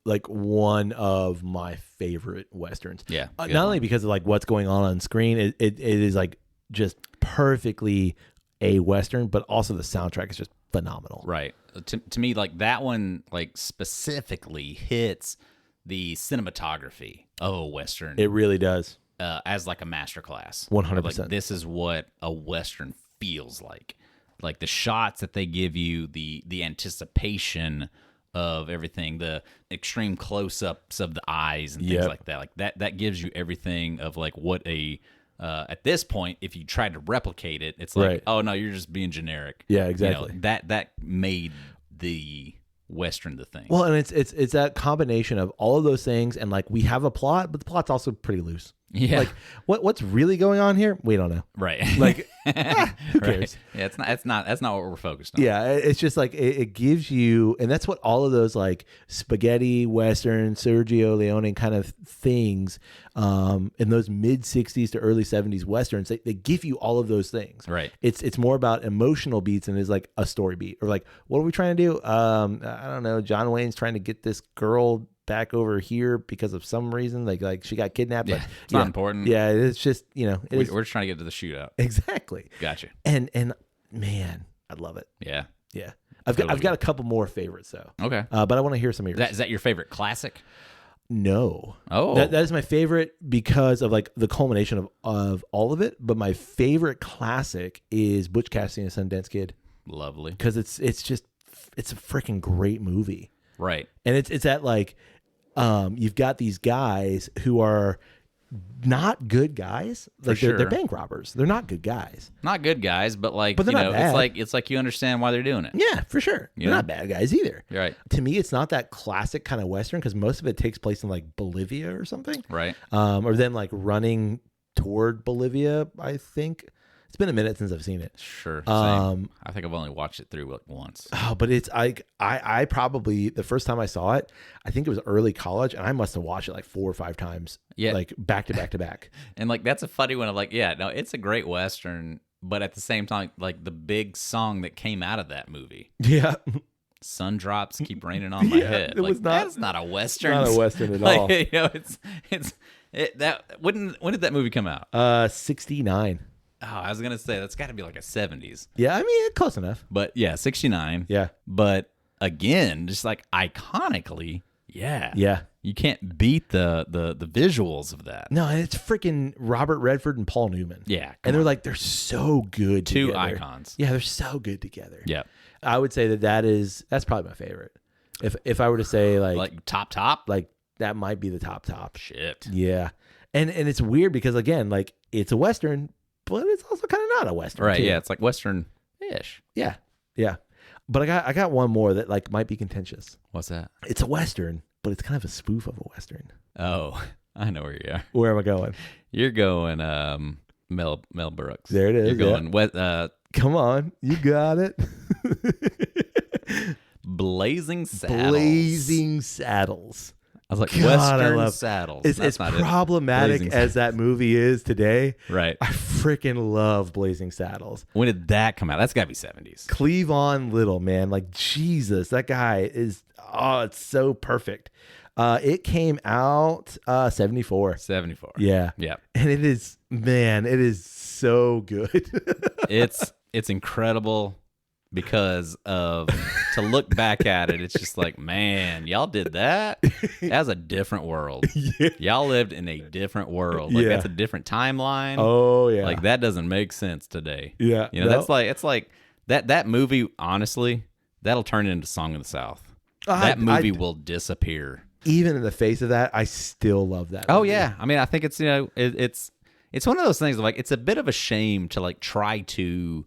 like one of my favorite westerns. Yeah. Not only because of like what's going on screen, it is like just perfectly a western, but also the soundtrack is just phenomenal. Right. To me, like that one, like specifically hits the cinematography of a western. It really does. As like a masterclass. 100%. Like, this is what a western feels like. Like the shots that they give you, the anticipation of everything, the extreme close-ups of the eyes and things like that. Like that gives you everything of like what a at this point, if you tried to replicate it, it's like, oh no, you're just being generic. Yeah, exactly. That made the western the thing. Well, and it's that combination of all of those things, and like we have a plot, but the plot's also pretty loose. Yeah. Like what's really going on here? We don't know. Right. Like who cares? Right. Yeah, that's not what we're focused on. Yeah, it's just like it gives you, and that's what all of those like spaghetti western, Sergio Leone kind of things, in those mid 60s to early 70s westerns, they give you all of those things. Right. It's more about emotional beats and is like a story beat, or like, what are we trying to do? I don't know. John Wayne's trying to get this girl back over here because of some reason, like she got kidnapped. Yeah, but it's not important. Yeah, it's just we're just trying to get to the shootout. Exactly. Gotcha. And man, I love it. Yeah. Yeah. I've got a couple more favorites though. Okay. But I want to hear some of yours. Is that your favorite classic? No. Oh. That is my favorite because of like the culmination of all of it. But my favorite classic is Butch Cassidy and the Sundance Kid. Lovely. Because it's a freaking great movie. Right. And it's that like, you've got these guys who are not good guys. Like they're bank robbers. They're not good guys. Not good guys, but like, But they're not bad. it's like you understand why they're doing it. Yeah, for sure. They're not bad guys either. You're right. To me, it's not that classic kind of Western because most of it takes place in like Bolivia or something. Right. Or then like running toward Bolivia, I think. It's been a minute since I've seen it. Sure. Same. I think I've only watched it through like once. Oh, but it's I probably the first time I saw it, I think it was early college, and I must have watched it like 4 or 5 times. Yeah. Like back to back to back. And like that's a funny one of like, yeah, no, it's a great Western, but at the same time, like the big song that came out of that movie, Yeah. "Sun Drops Keep Raining on My Yeah, Head." it was not- That's not a Western. Not a Western at Like, all. you know, when did that movie come out? 69. Oh, I was gonna say that's got to be like a 70s. Yeah, I mean, close enough. But yeah, 69. Yeah. But again, just like iconically, yeah. Yeah. You can't beat the visuals of that. No, and it's freaking Robert Redford and Paul Newman. Yeah. And they're like, they're so good Two together. icons. Yeah, they're so good together. Yeah. I would say that's probably my favorite. If I were to say Like top? like that might be the top. Shit. Yeah. And it's weird because again, like it's a Western, but it's also kind of not a Western. Right, too. yeah. It's like Western-ish. Yeah. Yeah. But I got one more that like might be contentious. What's that? It's a Western, but it's kind of a spoof of a Western. Oh, I know where you are. Where am I going? You're going Mel Brooks. There it is. You're going Come on. You got it. Blazing Saddles. Blazing Saddles. I was like, God, I Western love- Saddles. As That's not it. problematic Blazing as that movie is today, Right. I freaking love Blazing Saddles. When did that come out? That's got to be 70s. Cleavon Little, man. Like, Jesus, that guy is, it's so perfect. It came out 74. 74. Yeah. Yeah. And it is so good. It's incredible because of to look back at it, it's just like, man, y'all did that. That's a different world. Yeah. Y'all lived in a different world. Like Yeah. that's a different timeline. Oh, yeah. Like that doesn't make sense today. Yeah. You know, No. that's like it's like that movie, honestly, that'll turn into Song of the South. That movie will disappear. Even in the face of that, I still love that Oh movie. yeah. I mean, I think it's, you know, it's one of those things of like it's a bit of a shame to like try to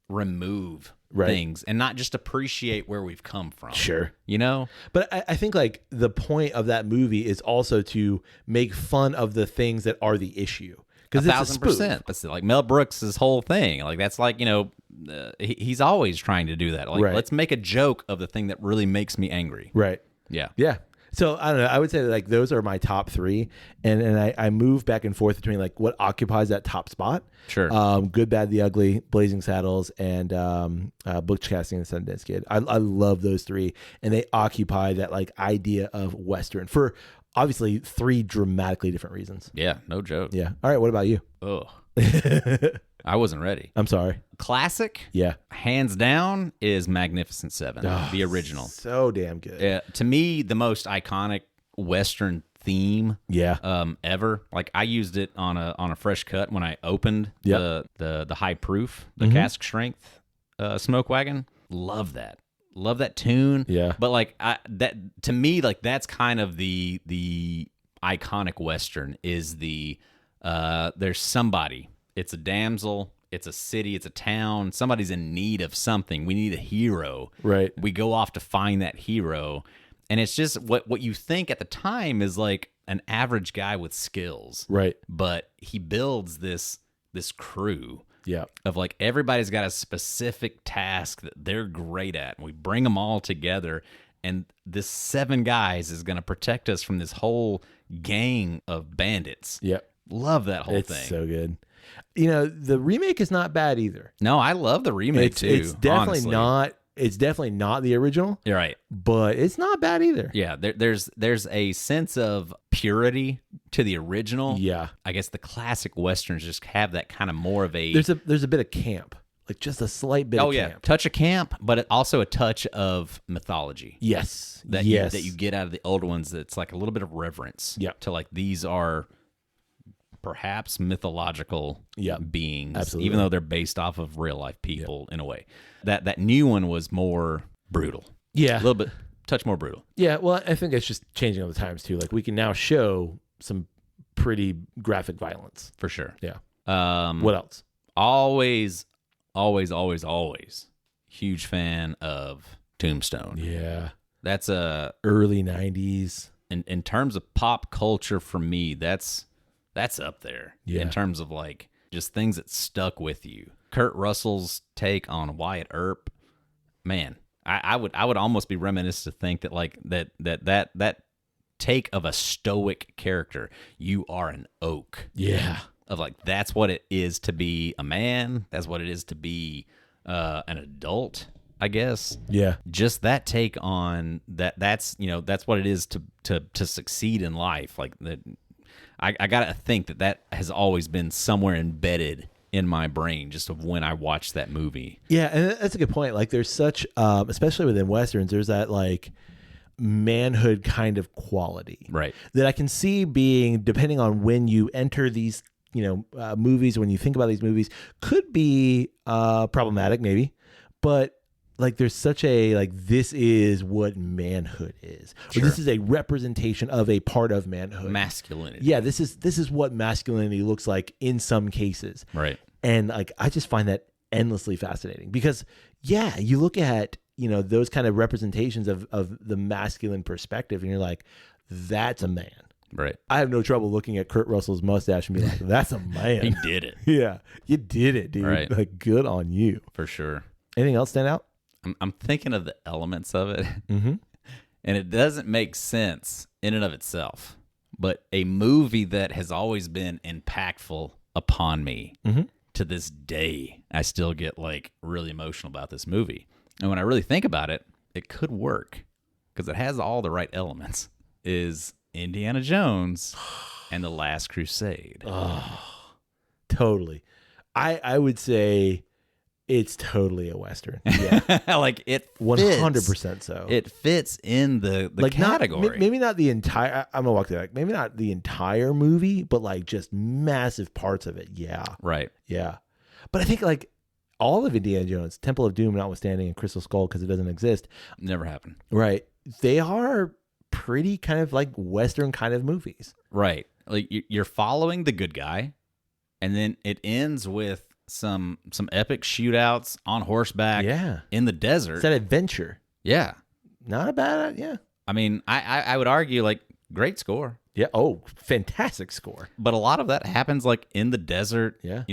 remove things and not just appreciate where we've come from. Sure. You know? But I think like the point of that movie is also to make fun of the things that are the issue. Because it's a spoof. 1,000%. That's like Mel Brooks' whole thing. Like that's like, you know, he's always trying to do that. Like let's make a joke of the thing that really makes me angry. Right. Yeah. Yeah. So I don't know. I would say that, like those are my top three, and I move back and forth between like what occupies that top spot. Sure. Good, Bad, the Ugly, Blazing Saddles, and Butch Cassidy and the Sundance Kid. I love those three, and they occupy that like idea of Western for obviously three dramatically different reasons. Yeah. No joke. Yeah. All right. What about you? Ugh. I wasn't ready. I'm sorry. Classic, Yeah. hands down, is Magnificent Seven, the original. So damn good. To me, the most iconic Western theme Yeah. ever. Like I used it on a fresh cut when I opened Yep. the high proof, the cask strength smoke wagon. Love that. Love that tune. Yeah. But like that to me, like that's kind of the iconic Western is the there's somebody. It's a damsel. It's a city. It's a town. Somebody's in need of something. We need a hero. Right. We go off to find that hero. And it's just what you think at the time is like an average guy with skills. Right. But he builds this crew Yeah. of like everybody's got a specific task that they're great at. And we bring them all together. And this 7 guys is going to protect us from this whole gang of bandits. Yep. Love that whole It's thing. so good. You know, the remake is not bad either. No, I love the remake too. It's definitely honestly. not. It's definitely not the original, You're right. but it's not bad either. Yeah, there's a sense of purity to the original. Yeah. I guess the classic westerns just have that kind of more of a There's a bit of camp, like just a slight bit. oh of yeah, camp. touch of camp, but also a touch of mythology. Yes. That yes. you get out of the old ones. That's like a little bit of reverence. Yep. To like these are perhaps mythological Yep. beings, Absolutely. even though they're based off of real life people in a way. That new one was more brutal. Yeah. A little bit touch more brutal. Yeah. Well, I think it's just changing all the times too. Like we can now show some pretty graphic violence. For sure. Yeah. What What else? always huge fan of Tombstone. Yeah. That's a Early 90s. in terms of pop culture for me, that's up there. Yeah. In terms of like just things that stuck with you. Kurt Russell's take on Wyatt Earp, man, I would almost be reminiscent to think that like that take of a stoic character. You are an oak. Yeah. of like that's what it is to be a man. That's what it is to be an adult, I guess. Yeah. Just that take on that's what it is to succeed in life. Like that, I gotta think that has always been somewhere embedded in my brain, just of when I watched that movie. Yeah, and that's a good point. Like, there's such, especially within westerns, there's that like manhood kind of quality, Right. that I can see being, depending on when you enter these, movies, when you think about these movies, could be problematic, maybe, but. Like, there's such a, like, this is what manhood is. Sure. Or this is a representation of a part of manhood. Masculinity. Yeah, this is what masculinity looks like in some cases. Right. And, like, I just find that endlessly fascinating because, yeah, you look at, those kind of representations of the masculine perspective and you're like, that's a man. Right. I have no trouble looking at Kurt Russell's mustache and being like, that's a man. He did it. Yeah, you did it, dude. Right. Like, good on you. For sure. Anything else stand out? I'm thinking of the elements of it, Mm-hmm. and it doesn't make sense in and of itself. But a movie that has always been impactful upon me to this day, I still get like really emotional about this movie. And when I really think about it, it could work because it has all the right elements. Is Indiana Jones and the Last Crusade? Oh, totally. I would say. It's totally a Western. Yeah. Like it 100% so. It fits in the like category. Maybe not the entire, I'm going to walk through that. Maybe not the entire movie, but like just massive parts of it. Yeah. Right. Yeah. But I think like all of Indiana Jones, Temple of Doom notwithstanding, and Crystal Skull because it doesn't exist. Never happened. Right. They are pretty kind of like Western kind of movies. Right. Like you're following the good guy, and then it ends with some epic shootouts on horseback in the desert. It's that adventure. Yeah. Not a bad, yeah. I mean, I would argue like great score. Yeah. Oh, fantastic score. But a lot of that happens like in the desert, yeah.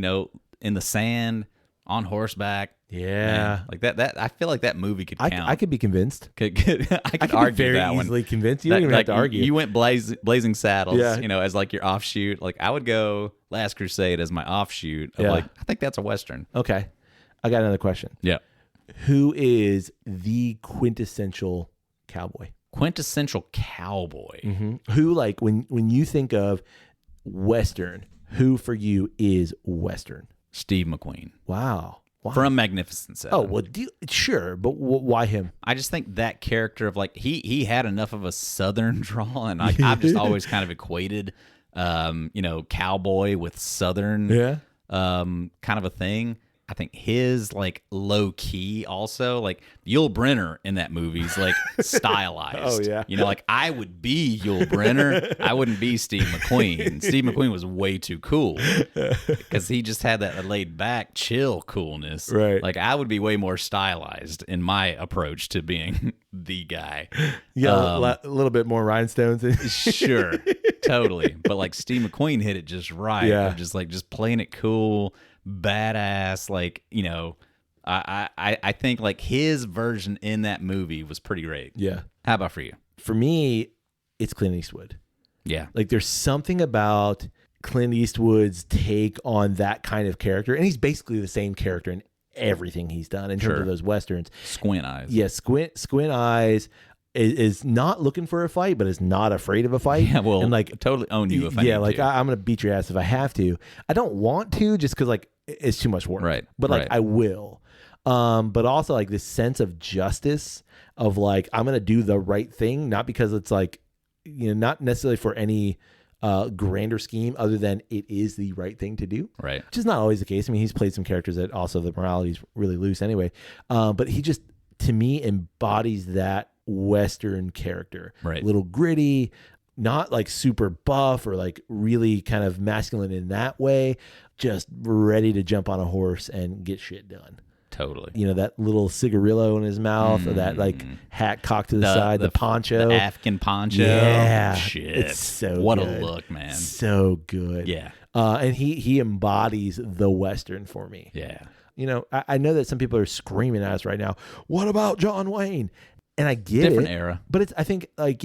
In the sand, on horseback. Yeah. Man, like that I feel like that movie could count. I could be convinced. I could argue be very that easily one. convinced. You don't even have to argue. You went Blazing Saddles, as like your offshoot. Like I would go Last Crusade as my offshoot of like, I think that's a Western. Okay. I got another question. Yeah. Who is the quintessential cowboy? Quintessential cowboy. Mm-hmm. Who, like, when you think of Western, who for you is Western? Steve McQueen. Wow. From Magnificent Seven. Oh, well, sure, but why him? I just think that character of like he had enough of a Southern drawl, and I've just always kind of equated, cowboy with Southern, kind of a thing. I think his like low key also like Yul Brynner in that movie's like stylized. Oh yeah. Like I would be Yul Brynner. I wouldn't be Steve McQueen. Steve McQueen was way too cool because he just had that laid back, chill coolness. Right. Like I would be way more stylized in my approach to being the guy. Yeah, a little bit more rhinestones. Sure. Totally. But like Steve McQueen hit it just right. Yeah. Of just playing it cool. Badass, like I think like his version in that movie was pretty great. Yeah. How about for you? For me, it's Clint Eastwood. Yeah. Like there's something about Clint Eastwood's take on that kind of character, and he's basically the same character in everything he's done in terms of those Westerns. Squint eyes. Yeah, squint eyes. Is not looking for a fight, but is not afraid of a fight. Yeah, well, and like totally own you if I need like to. I'm gonna beat your ass if I have to. I don't want to, just because like it's too much work. Right. But like I will. But also like this sense of justice of like I'm gonna do the right thing, not because it's like not necessarily for any grander scheme other than it is the right thing to do. Right. Which is not always the case. I mean, he's played some characters that also the morality is really loose anyway. But he just to me embodies that Western character. Right. Little gritty, not like super buff or like really kind of masculine in that way, just ready to jump on a horse and get shit done. Totally. That little cigarillo in his mouth or that like hat cocked to the side, the poncho. The Afghan poncho. Yeah. Shit. It's so what good. a look, man. So good. Yeah. And he embodies the Western for me. Yeah. I know that some people are screaming at us right now. What about John Wayne? And I get Different it, era. but it's I think like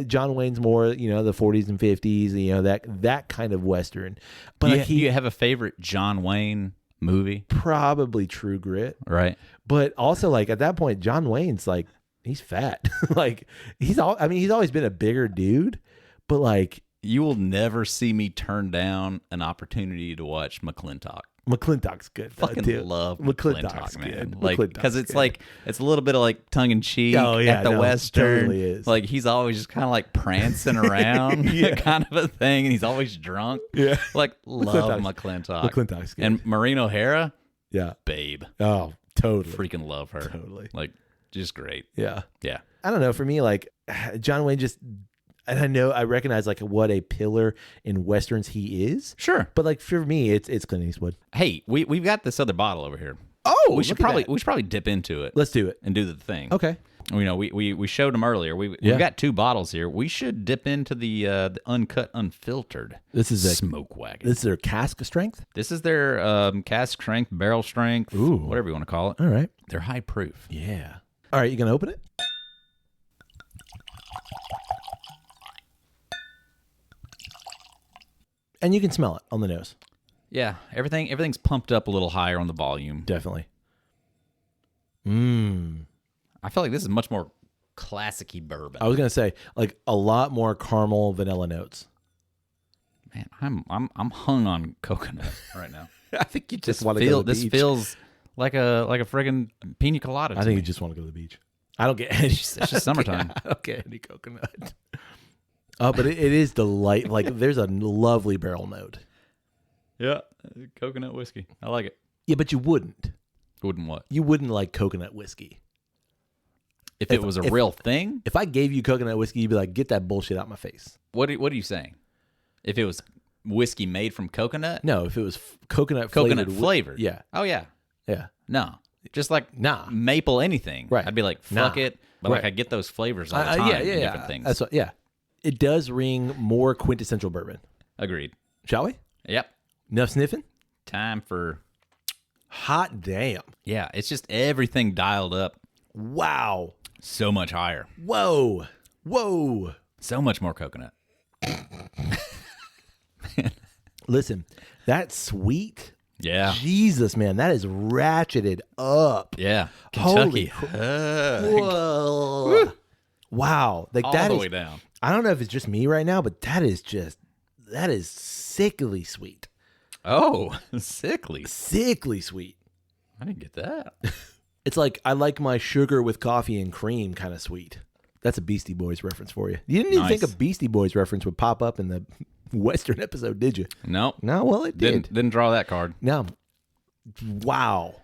John Wayne's more the 40s and 50s, that kind of Western. But Do you have a favorite John Wayne movie? Probably True Grit, Right. but also like at that point, John Wayne's like he's fat, like he's always been a bigger dude, but like You will never see me turn down an opportunity to watch McClintock. McClintock's good. Fucking love McClintock's McClintock, man. good. Like, McClintock's because it's good. like it's a little bit of like tongue in cheek Oh, yeah, at the no, it Western. totally is. Like he's always just kind of like prancing around, kind of a thing, and he's always drunk. Yeah. Like love McClintock's- McClintock. McClintock's good. And Maureen O'Hara, Yeah. babe, Oh, totally. freaking love her. Totally. Like just great. Yeah. Yeah. I don't know. For me, like John Wayne just, and I recognize like what a pillar in Westerns he is. Sure. But like for me, it's Clint Eastwood. Hey, we've got this other bottle over here. Oh, we should probably dip into it. Let's do it. And do the thing. Okay. We showed them earlier. We've got 2 bottles here. We should dip into the Uncut Unfiltered. This is a Smoke Wagon. This is their cask strength. This is their cask strength, barrel strength, Ooh. whatever you want to call it. All right. They're high proof. Yeah. All right. You gonna open it? And you can smell it on the nose. Yeah, everything's pumped up a little higher on the volume. Definitely. I feel like this is much more classic-y bourbon. I was gonna say like a lot more caramel vanilla notes. Man, I'm hung on coconut right now. I think you just This want to go to the this beach. feels like a friggin' pina colada. I think you just want to go to the beach. I don't get any. it's just summertime. I don't get any coconut. But it is delight. Like there's a lovely barrel note. Yeah, coconut whiskey. I like it. Yeah, but you wouldn't. Wouldn't what? You wouldn't like coconut whiskey. If it was a real thing? If I gave you coconut whiskey, you'd be like, get that bullshit out my face. What are you saying? If it was whiskey made from coconut? No, if it was coconut Flavored. Yeah. Oh yeah. Yeah. No. Just like Nah. maple anything. Right. I'd be like, fuck Nah. it. But like Right. I get those flavors all the time in different things. That's what, yeah. It does ring more quintessential bourbon. Agreed. Shall we? Yep. Enough sniffing? Time for Hot damn. yeah, it's just everything dialed up Wow. so much higher. Whoa. Whoa. So much more coconut. Listen, that's sweet. Yeah. Jesus, man, that is ratcheted up. Yeah. Holy Kentucky. Whoa. Wow. Like All that the is, way down. I don't know if it's just me right now, but that is sickly sweet. Oh, sickly. Sickly sweet. I didn't get that. It's like I like my sugar with coffee and cream kind of sweet. That's a Beastie Boys reference for you. You didn't even think a Nice. Beastie Boys reference would pop up in the Western episode, did you? Nope. No, well, it did. Didn't draw that card. No. Wow.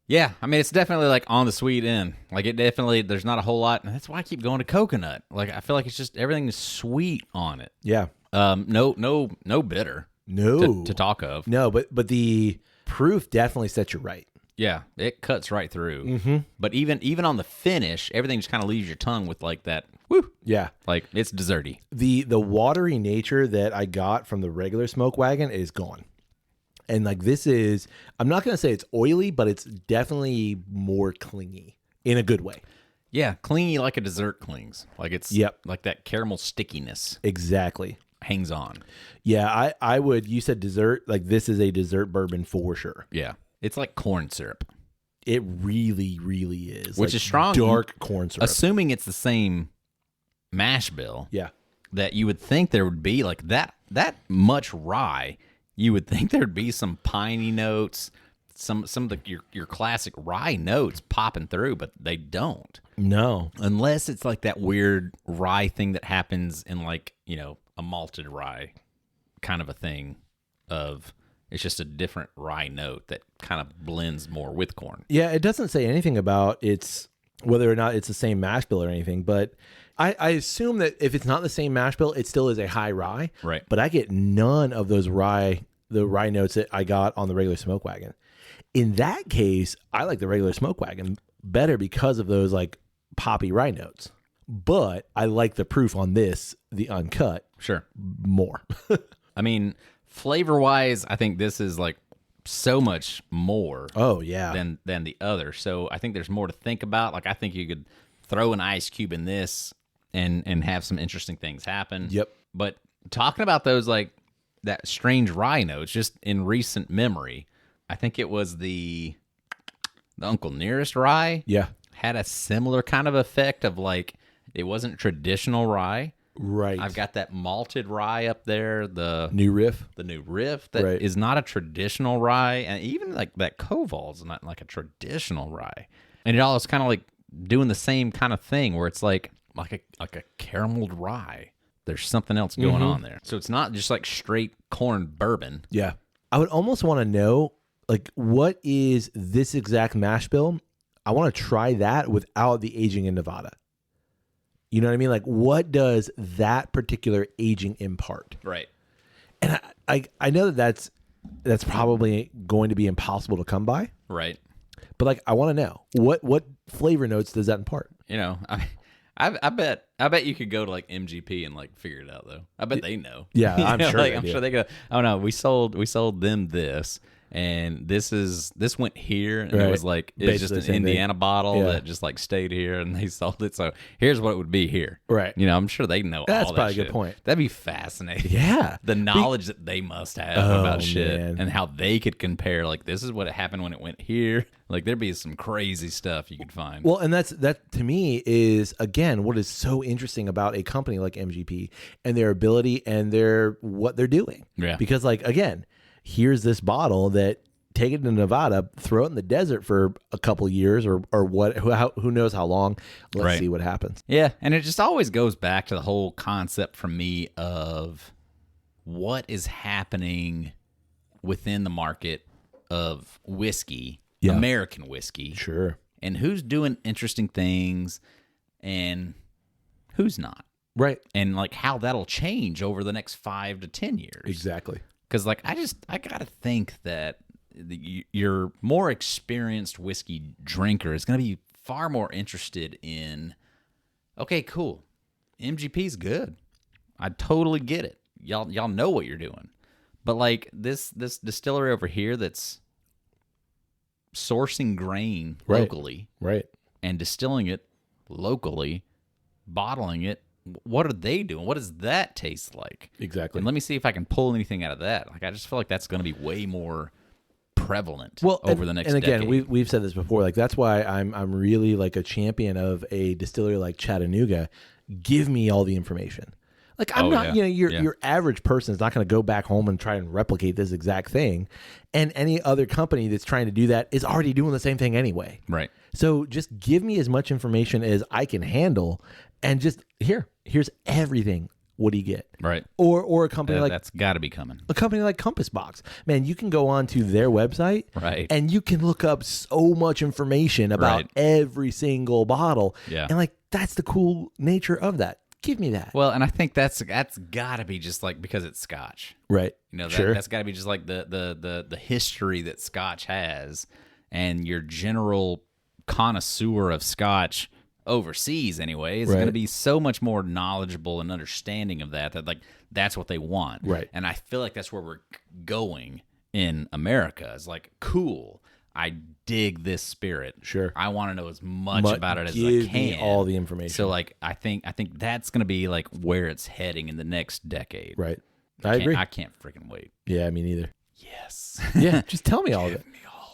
Yeah, I mean it's definitely like on the sweet end. Like it definitely there's not a whole lot, and that's why I keep going to coconut. Like I feel like it's just everything is sweet on it. Yeah. No bitter No. to talk of. No, but the proof definitely sets you right. Yeah, it cuts right through. Mm-hmm. But even on the finish, everything just kind of leaves your tongue with like that. Woo! Yeah. Like it's desserty. The watery nature that I got from the regular smoke wagon is gone. And like this is, I'm not going to say it's oily, but it's definitely more clingy in a good way. Yeah, clingy like a dessert clings. Like it's like that caramel stickiness Exactly. hangs on. Yeah, I would, you said dessert, like this is a dessert bourbon for sure. Yeah, it's like corn syrup, It really, really is. which Like is strong. dark corn syrup. Assuming it's the same mash bill. Yeah. That you would think there would be like that much rye. You would think there'd be some piney notes, some of the your classic rye notes popping through, but they don't. No. Unless it's like that weird rye thing that happens in like, a malted rye kind of a thing of it's just a different rye note that kind of blends more with corn. Yeah, it doesn't say anything about whether or not it's the same mash bill or anything, but I assume that if it's not the same mash bill, it still is a high rye. Right. But I get none of the rye notes that I got on the regular smoke wagon. In that case, I like the regular smoke wagon better because of those like poppy rye notes. But I like the proof on this, the uncut, Sure. more. I mean, flavor wise, I think this is like so much more Oh, yeah. than the other. So I think there's more to think about. Like I think you could throw an ice cube in this and have some interesting things happen. Yep. But talking about those, like, that strange rye notes, just in recent memory, I think it was the Uncle Nearest rye. Yeah. Had a similar kind of effect of, like, it wasn't traditional rye. Right. I've got that malted rye up there, the New Riff. new riff that is not a traditional rye, and even like that Koval's not like a traditional rye. And it all is kind of like doing the same kind of thing where it's like a carameled rye. There's something else going on there. So it's not just like straight corn bourbon. Yeah. I would almost want to know, like, what is this exact mash bill? I want to try that without the aging in Nevada. You know what I mean? Like, what does that particular aging impart? Right. And I know that's probably going to be impossible to come by. Right. But, like, I want to know what flavor notes does that impart? You know, I bet you could go to like MGP and like figure it out though. I bet they know. Yeah, I'm sure. Like, I'm sure they go. Oh no, we sold them this, and this went here, and it was like it's just an Indiana bottle that just like stayed here, and they sold it. So here's what it would be here. Right. You know, I'm sure they know. That's all that probably a shit. good point. That'd be fascinating. Yeah. The knowledge that they must have about shit and how they could compare. Like, this is what happened when it went here. Like, there'd be some crazy stuff you could find. Well, and that to me is, again, what is so interesting about a company like MGP and their ability and what they're doing. Yeah. Because, like, again, here's this bottle that, take it to Nevada, throw it in the desert for a couple years or what, who knows how long. Let's see what happens. Yeah, and it just always goes back to the whole concept for me of what is happening within the market of whiskey, American whiskey. Sure. And who's doing interesting things and who's not. Right. And like how that'll change over the next 5 to 10 years. Exactly. Because like I got to think that your more experienced whiskey drinker is going to be far more interested in, okay, cool, MGP's good. I totally get it. Y'all know what you're doing. But like this distillery over here that's sourcing grain locally, right, and distilling it locally, bottling it, what are they doing? What does that taste like? Exactly. And let me see if I can pull anything out of that. Like, I just feel like that's going to be way more prevalent over the next and again, decade. we've said this before. Like, that's why I'm really like a champion of a distillery like Chattanooga. Give me all the information. Like, I'm not, your average person is not going to go back home and try and replicate this exact thing. And any other company that's trying to do that is already doing the same thing anyway. Right. So just give me as much information as I can handle, and just here's everything. What do you get? Right. Or a company like that's got to be coming. A company like Compass Box. Man, you can go on to their website, right, and you can look up so much information about every single bottle. Yeah. And like, that's the cool nature of that. Give me that. Well, and I think that's got to be just like because it's Scotch. Right. You know, Sure. That's got to be just like the history that Scotch has, and your general connoisseur of Scotch overseas anyway is going to be so much more knowledgeable and understanding of that like that's what they want. Right. And I feel like that's where we're going in America. It's like, cool, I dig this spirit. Sure. I want to know as much about it as I can. Me all the information. So like I think that's going to be like where it's heading in the next decade. Right. I agree. I can't freaking wait. Yeah, me neither. Yes. Yeah, just tell me all of it.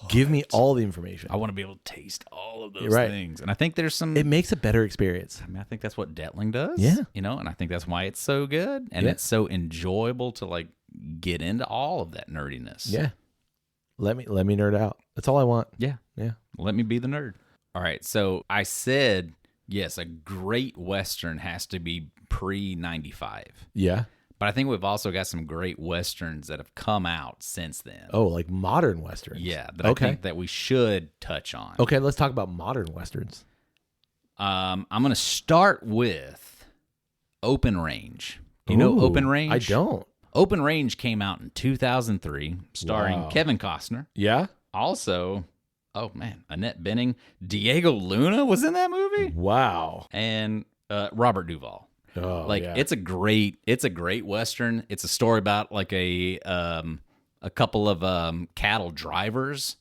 Give me all the information. I want to be able to taste all of those things. And I think there's some... It makes a better experience. I mean, I think that's what Detling does. Yeah. You know, and I think that's why it's so good. And it's so enjoyable to, like, get into all of that nerdiness. Yeah. Let me nerd out. That's all I want. Yeah. Yeah. Let me be the nerd. All right. So I said, yes, a great Western has to be pre-95. Yeah. But I think we've also got some great Westerns that have come out since then. Oh, like modern Westerns. Yeah, that I think that we should touch on. Okay, let's talk about modern Westerns. I'm going to start with Open Range. Do you know Open Range? I don't. Open Range came out in 2003, starring Kevin Costner. Yeah? Also, oh man, Annette Bening. Diego Luna was in that movie? Wow. And Robert Duvall. Oh, like it's a great Western. It's a story about like a couple of cattle drivers,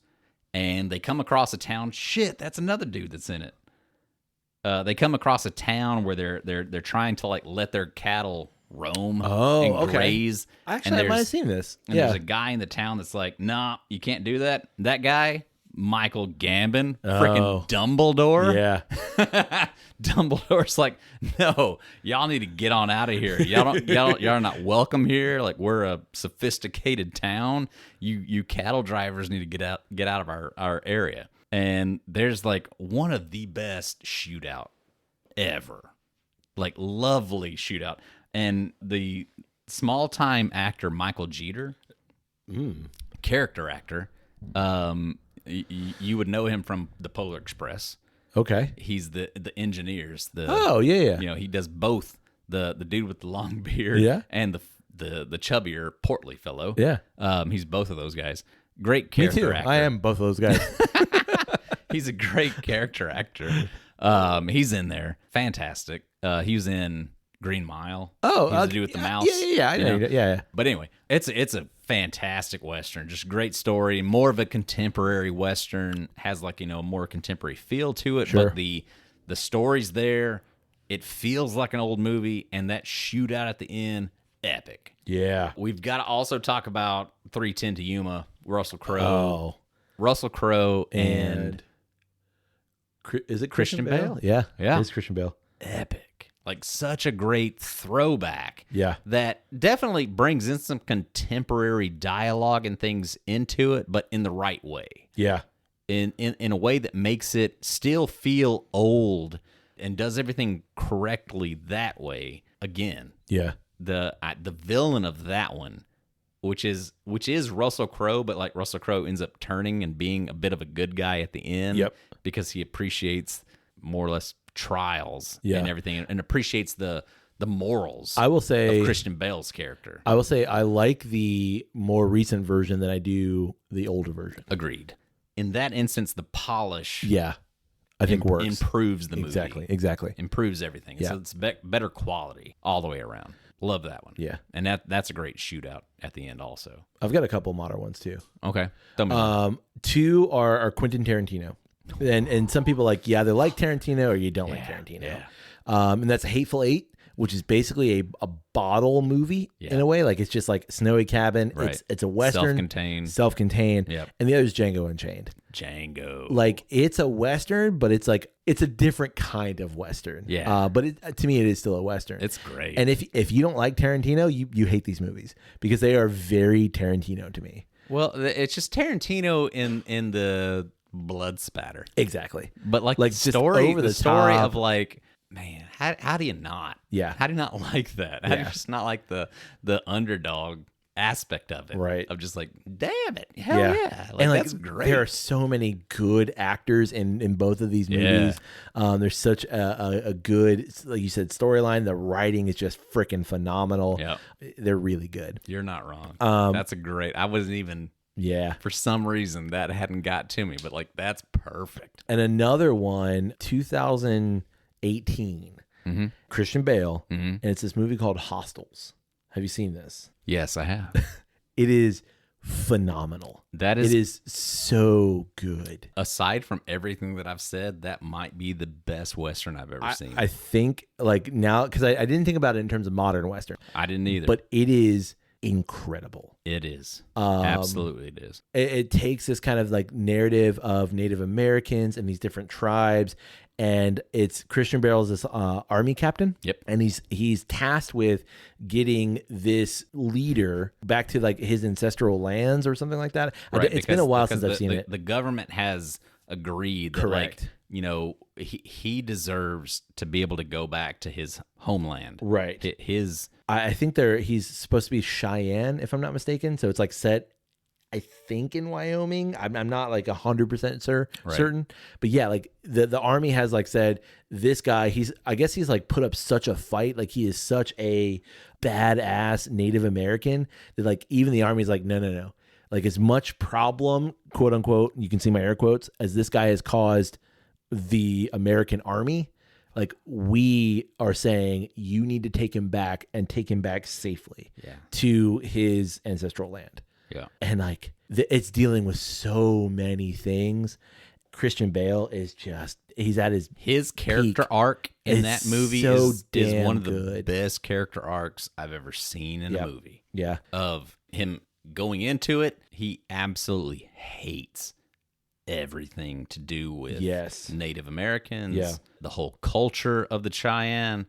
and they come across a town. Shit, that's another dude that's in it. They come across a town where they're trying to like let their cattle roam and graze. Actually, I might have seen this. And there's a guy in the town that's like, nah, you can't do that. That guy, Michael Gambon, freaking Dumbledore. Yeah. Dumbledore's like, no, y'all need to get on out of here. Y'all are not welcome here. Like, we're a sophisticated town. You cattle drivers need to get out of our area. And there's like one of the best shootout ever. Like, lovely shootout. And the small time actor Michael Jeter, character actor, you would know him from the Polar Express. Okay. He's the engineers. He does both the dude with the long beard and the chubbier portly fellow. Yeah. He's both of those guys. Great character Me too. actor. I am both of those guys. He's a great character actor. He's in there. Fantastic. He was in Green Mile. Oh, he's to do with the mouse. Yeah. I know. Yeah. But anyway, it's a fantastic Western. Just great story. More of a contemporary Western. Has like, a more contemporary feel to it. Sure. But the story's there. It feels like an old movie. And that shootout at the end, epic. Yeah. We've got to also talk about 3:10 to Yuma, Russell Crowe. Oh. Russell Crowe and is it Christian Bale? Yeah. Yeah. It's Christian Bale. Epic. Like, such a great throwback. Yeah. That definitely brings in some contemporary dialogue and things into it, but in the right way. Yeah. In a way that makes it still feel old and does everything correctly that way. Again, Yeah. the villain of that one, which is Russell Crowe, but like Russell Crowe ends up turning and being a bit of a good guy at the end. Yep. Because he appreciates more or less trials Yeah. and everything, and appreciates the morals. I will say of Christian Bale's character. I will say I like the more recent version than I do the older version. Agreed. In that instance, the polish, Yeah. I think works. improves the movie. Exactly. Improves everything. Yeah. So it's better quality all the way around. Love that one. Yeah. And that's a great shootout at the end also. I've got a couple modern ones too. Okay. Tell me. Two are Quentin Tarantino. And some people they like Tarantino or you don't like Tarantino. Yeah. And that's Hateful Eight, which is basically a bottle movie in a way. Like, it's just like Snowy Cabin. Right. It's a Western. Self-contained. Yep. And the other is Django Unchained. Django. Like, it's a Western, but it's a different kind of Western. Yeah. But to me, it is still a Western. It's great. And if you don't like Tarantino, you hate these movies because they are very Tarantino to me. Well, it's just Tarantino in the blood spatter. Exactly. But like Like, the just story, over the story top. of like, man, how do you not? Yeah. How do you not like that? How do you just not like the underdog aspect of it? Right. Of just like, damn it. Hell yeah. Like, and that's great. There are so many good actors in both of these movies. There's such a good, like you said, storyline. The writing is just freaking phenomenal. Yep. They're really good. You're not wrong. That's a great, I wasn't even, for some reason that hadn't got to me, but like, that's perfect. And another one, 2018, Christian Bale, and it's this movie called Hostels. Have you seen this? Yes, I have. It is phenomenal. It is so good. Aside from everything that I've said, that might be the best Western I've ever seen. I think like now, because I didn't think about it in terms of modern Western. I didn't either. But it is incredible. It is. Absolutely it is. It takes this kind of like narrative of Native Americans and these different tribes. And it's Christian Bale's this army captain. Yep. And he's tasked with getting this leader back to like his ancestral lands or something like that. Right, it's been a while since I've seen it. The government has agreed that Correct. he deserves to be able to go back to his homeland. Right. I think he's supposed to be Cheyenne, if I'm not mistaken. So it's like set, I think, in Wyoming. I'm not like 100% certain, but yeah, like the army has like said this guy. I guess he's like put up such a fight. Like, he is such a badass Native American that like even the army's like no. Like, as much problem, quote unquote, you can see my air quotes, as this guy has caused the American army, like, we are saying you need to take him back and take him back safely to his ancestral land. Yeah. And like it's dealing with so many things. Christian Bale is he's at his character peak. arc in It's that movie so is one of the good. best character arcs I've ever seen in a movie. Yeah. Of him going into it, he absolutely hates everything to do with Native Americans, the whole culture of the Cheyenne,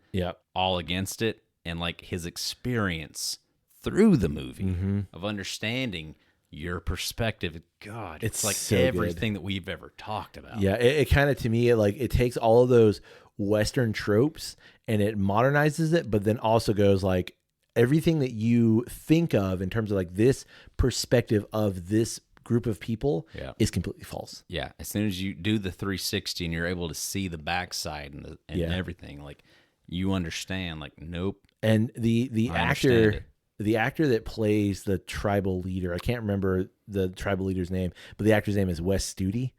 all against it, and like his experience through the movie of understanding your perspective. God, it's like so everything that we've ever talked about. Yeah, it kind of, to me, it takes all of those Western tropes and it modernizes it, but then also goes like everything that you think of in terms of like this perspective of this group of people is completely false. Yeah, as soon as you do the 360 and you're able to see the backside and everything, like you understand. Like, nope. And the actor that plays the tribal leader, I can't remember the tribal leader's name, but the actor's name is Wes Studi.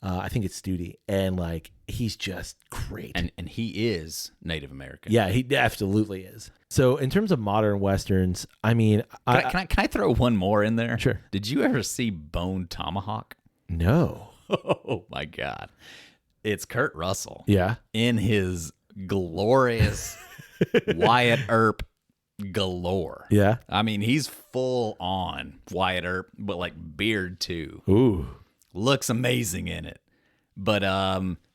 I think it's Studi, and like he's just great. And he is Native American. Yeah, he absolutely is. So in terms of modern Westerns, I mean, can I throw one more in there? Sure. Did you ever see Bone Tomahawk? No. Oh my God. It's Kurt Russell. Yeah. In his glorious Wyatt Earp galore. Yeah. I mean, he's full on Wyatt Earp, but like beard too. Ooh. Looks amazing in it. But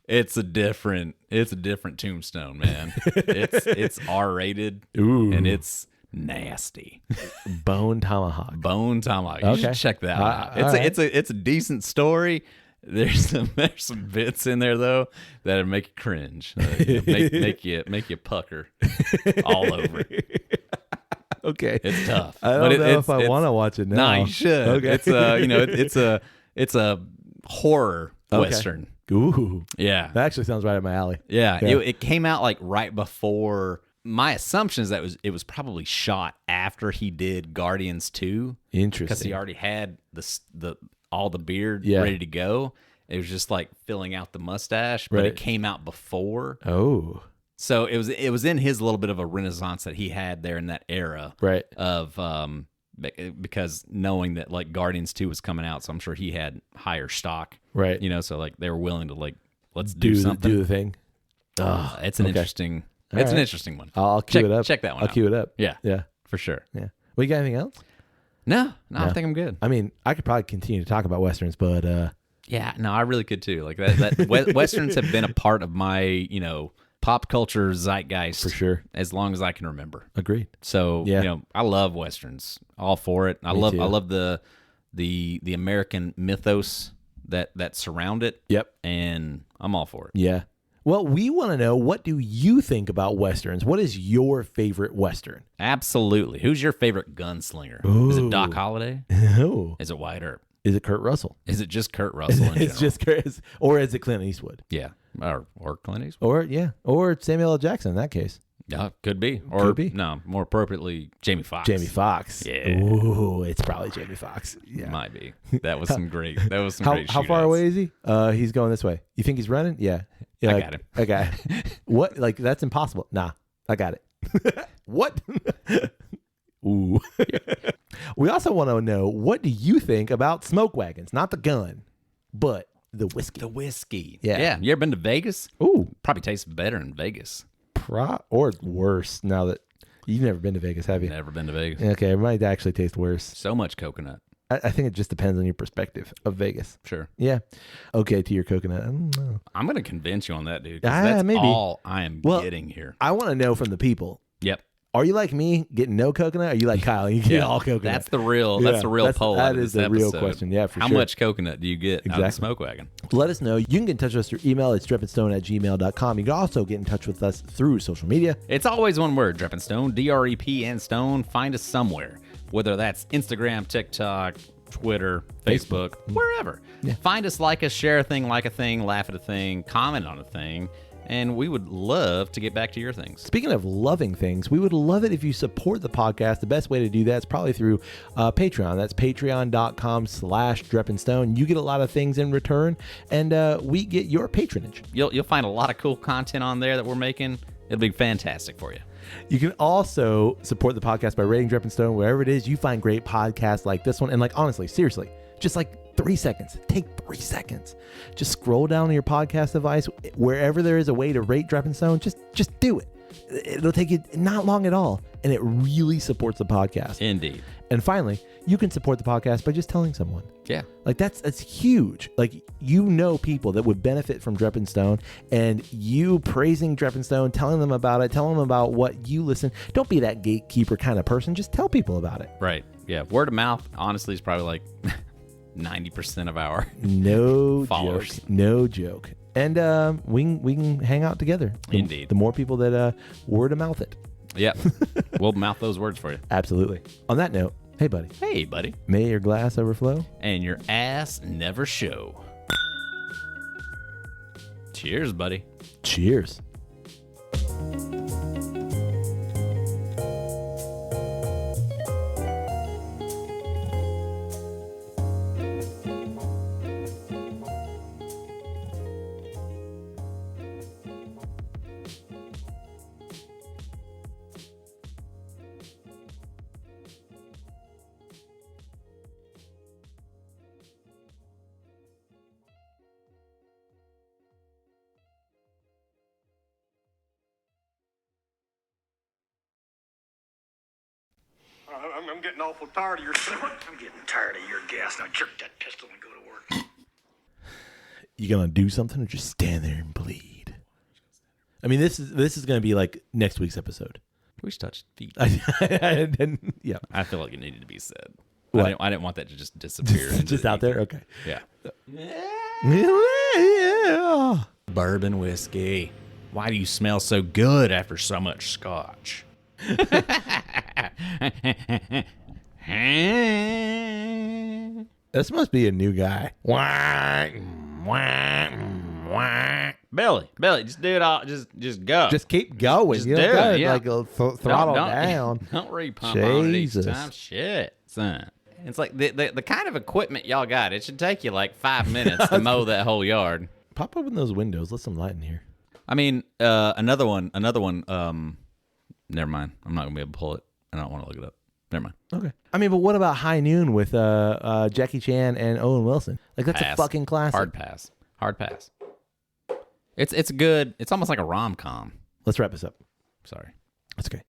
it's a different Tombstone, man. It's R-rated. Ooh. And it's nasty. Bone Tomahawk. Bone Tomahawk. You should check that out. It's a decent story. There's some bits in there though that make you cringe, make you pucker all over. Okay, it's tough. I don't know if I want to watch it now. Nah, you should. Okay. It's a horror Western. Ooh, yeah, that actually sounds right up my alley. Yeah. It came out like right before. My assumption is that it was probably shot after he did Guardians 2. Interesting, because he already had all the beard ready to go. It was just like filling out the mustache, but it came out before. Oh, so it was in his little bit of a renaissance that he had there in that era, right? Of because knowing that like Guardians 2 was coming out, so I'm sure he had higher stock, right? So like they were willing to like let's do something, do the thing. It's an interesting. It's an interesting one. I'll queue it up. Check that one. I'll queue it up. Yeah, for sure. Yeah. Well, you got anything else? No, I think I'm good. I mean, I could probably continue to talk about Westerns, but yeah, no, I really could too. Like that Westerns have been a part of my, pop culture zeitgeist for sure, as long as I can remember. Agreed. So, I love Westerns. All for it. I love the American mythos that surround it. Yep. And I'm all for it. Yeah. Well, we want to know, what do you think about Westerns? What is your favorite Western? Absolutely. Who's your favorite gunslinger? Ooh. Is it Doc Holliday? No. Is it Wyatt Earp? Is it Kurt Russell? Is it just Kurt Russell in It's general? just or is it Clint Eastwood? Yeah. Or Clint Eastwood. Or Samuel L. Jackson in that case. Yeah, could be. Or could be. No, more appropriately, Jamie Foxx. Jamie Foxx. Yeah. Ooh, it's probably Jamie Foxx. Yeah. Might be. That was some great. How far away is he? He's going this way. You think he's running? Yeah. I got him. Okay. What? Like, that's impossible. Nah, I got it. What? Ooh. We also want to know, what do you think about smoke wagons? Not the gun, but the whiskey. The whiskey. Yeah. Yeah. You ever been to Vegas? Ooh. Probably tastes better in Vegas. Or worse, now that you've never been to Vegas, have you? Never been to Vegas. Okay, it might actually taste worse. So much coconut. I think it just depends on your perspective of Vegas. Sure. Yeah. Okay, to your coconut. I don't know. I'm going to convince you on that, dude. That's maybe. all I am getting here. I want to know from the people. Yep. Are you like me, getting no coconut? Or are you like Kyle, you get all coconut? That's the real poll. That is the real question. Yeah, for How sure. much coconut do you get out of the smoke wagon? Let us know. You can get in touch with us through email. It's drepandstone@gmail.com. You can also get in touch with us through social media. It's always one word, Drep and Stone, D-R-E-P and Stone. Find us somewhere, whether that's Instagram, TikTok, Twitter, Facebook, wherever. Yeah. Find us, like us, share a thing, like a thing, laugh at a thing, comment on a thing. And we would love to get back to your things. Speaking of loving things, we would love it if you support the podcast. The best way to do that is probably through Patreon. That's patreon.com/drepandstone. You get a lot of things in return, and we get your patronage. You'll find a lot of cool content on there that we're making. It'll be fantastic for you. You can also support the podcast by rating Drep and Stone wherever it is you find great podcasts like this one. And like, honestly, seriously, just like 3 seconds. Take 3 seconds. Just scroll down on your podcast device. Wherever there is a way to rate Dropping Stone, just do it. It'll take you not long at all. And it really supports the podcast. Indeed. And finally, you can support the podcast by just telling someone. Yeah. Like that's huge. Like, you know, people that would benefit from Dripping Stone, and you praising Dripping Stone, telling them about it, telling them about what you listen. Don't be that gatekeeper kind of person. Just tell people about it. Right. Yeah. Word of mouth, honestly, is probably like 90% of our No followers. joke. No joke. And we can hang out together. Indeed. The more people that word of mouth it. Yep. We'll mouth those words for you. Absolutely. On that note, hey, buddy. Hey, buddy. May your glass overflow. And your ass never show. Cheers, buddy. Cheers. I'm getting awful tired of your I'm getting tired of your gas. Now jerk that pistol and go to work. You gonna do something or just stand there and bleed? I mean, this is gonna be like next week's episode. We should touch feet. Yeah. I feel like it needed to be said. What? I didn't want that to just disappear. into Just the out there? Okay. Yeah. Yeah. Bourbon whiskey. Why do you smell so good after so much scotch? This must be a new guy. Billy, just do it all. Just go. Just keep going. Just You do know, it, go, yeah. like throttle don't, down. Don't re-pump on it each Jesus. time. Shit, son. It's like the kind of equipment y'all got. It should take you like 5 minutes to mow that whole yard. Pop open those windows. Let some light in here. I mean, another one. Never mind. I'm not gonna be able to pull it. I don't want to look it up. Never mind. Okay. I mean, but what about High Noon with Jackie Chan and Owen Wilson? Like, that's Pass. a fucking classic. Hard pass. It's good. It's almost like a rom-com. Let's wrap this up. Sorry. That's okay.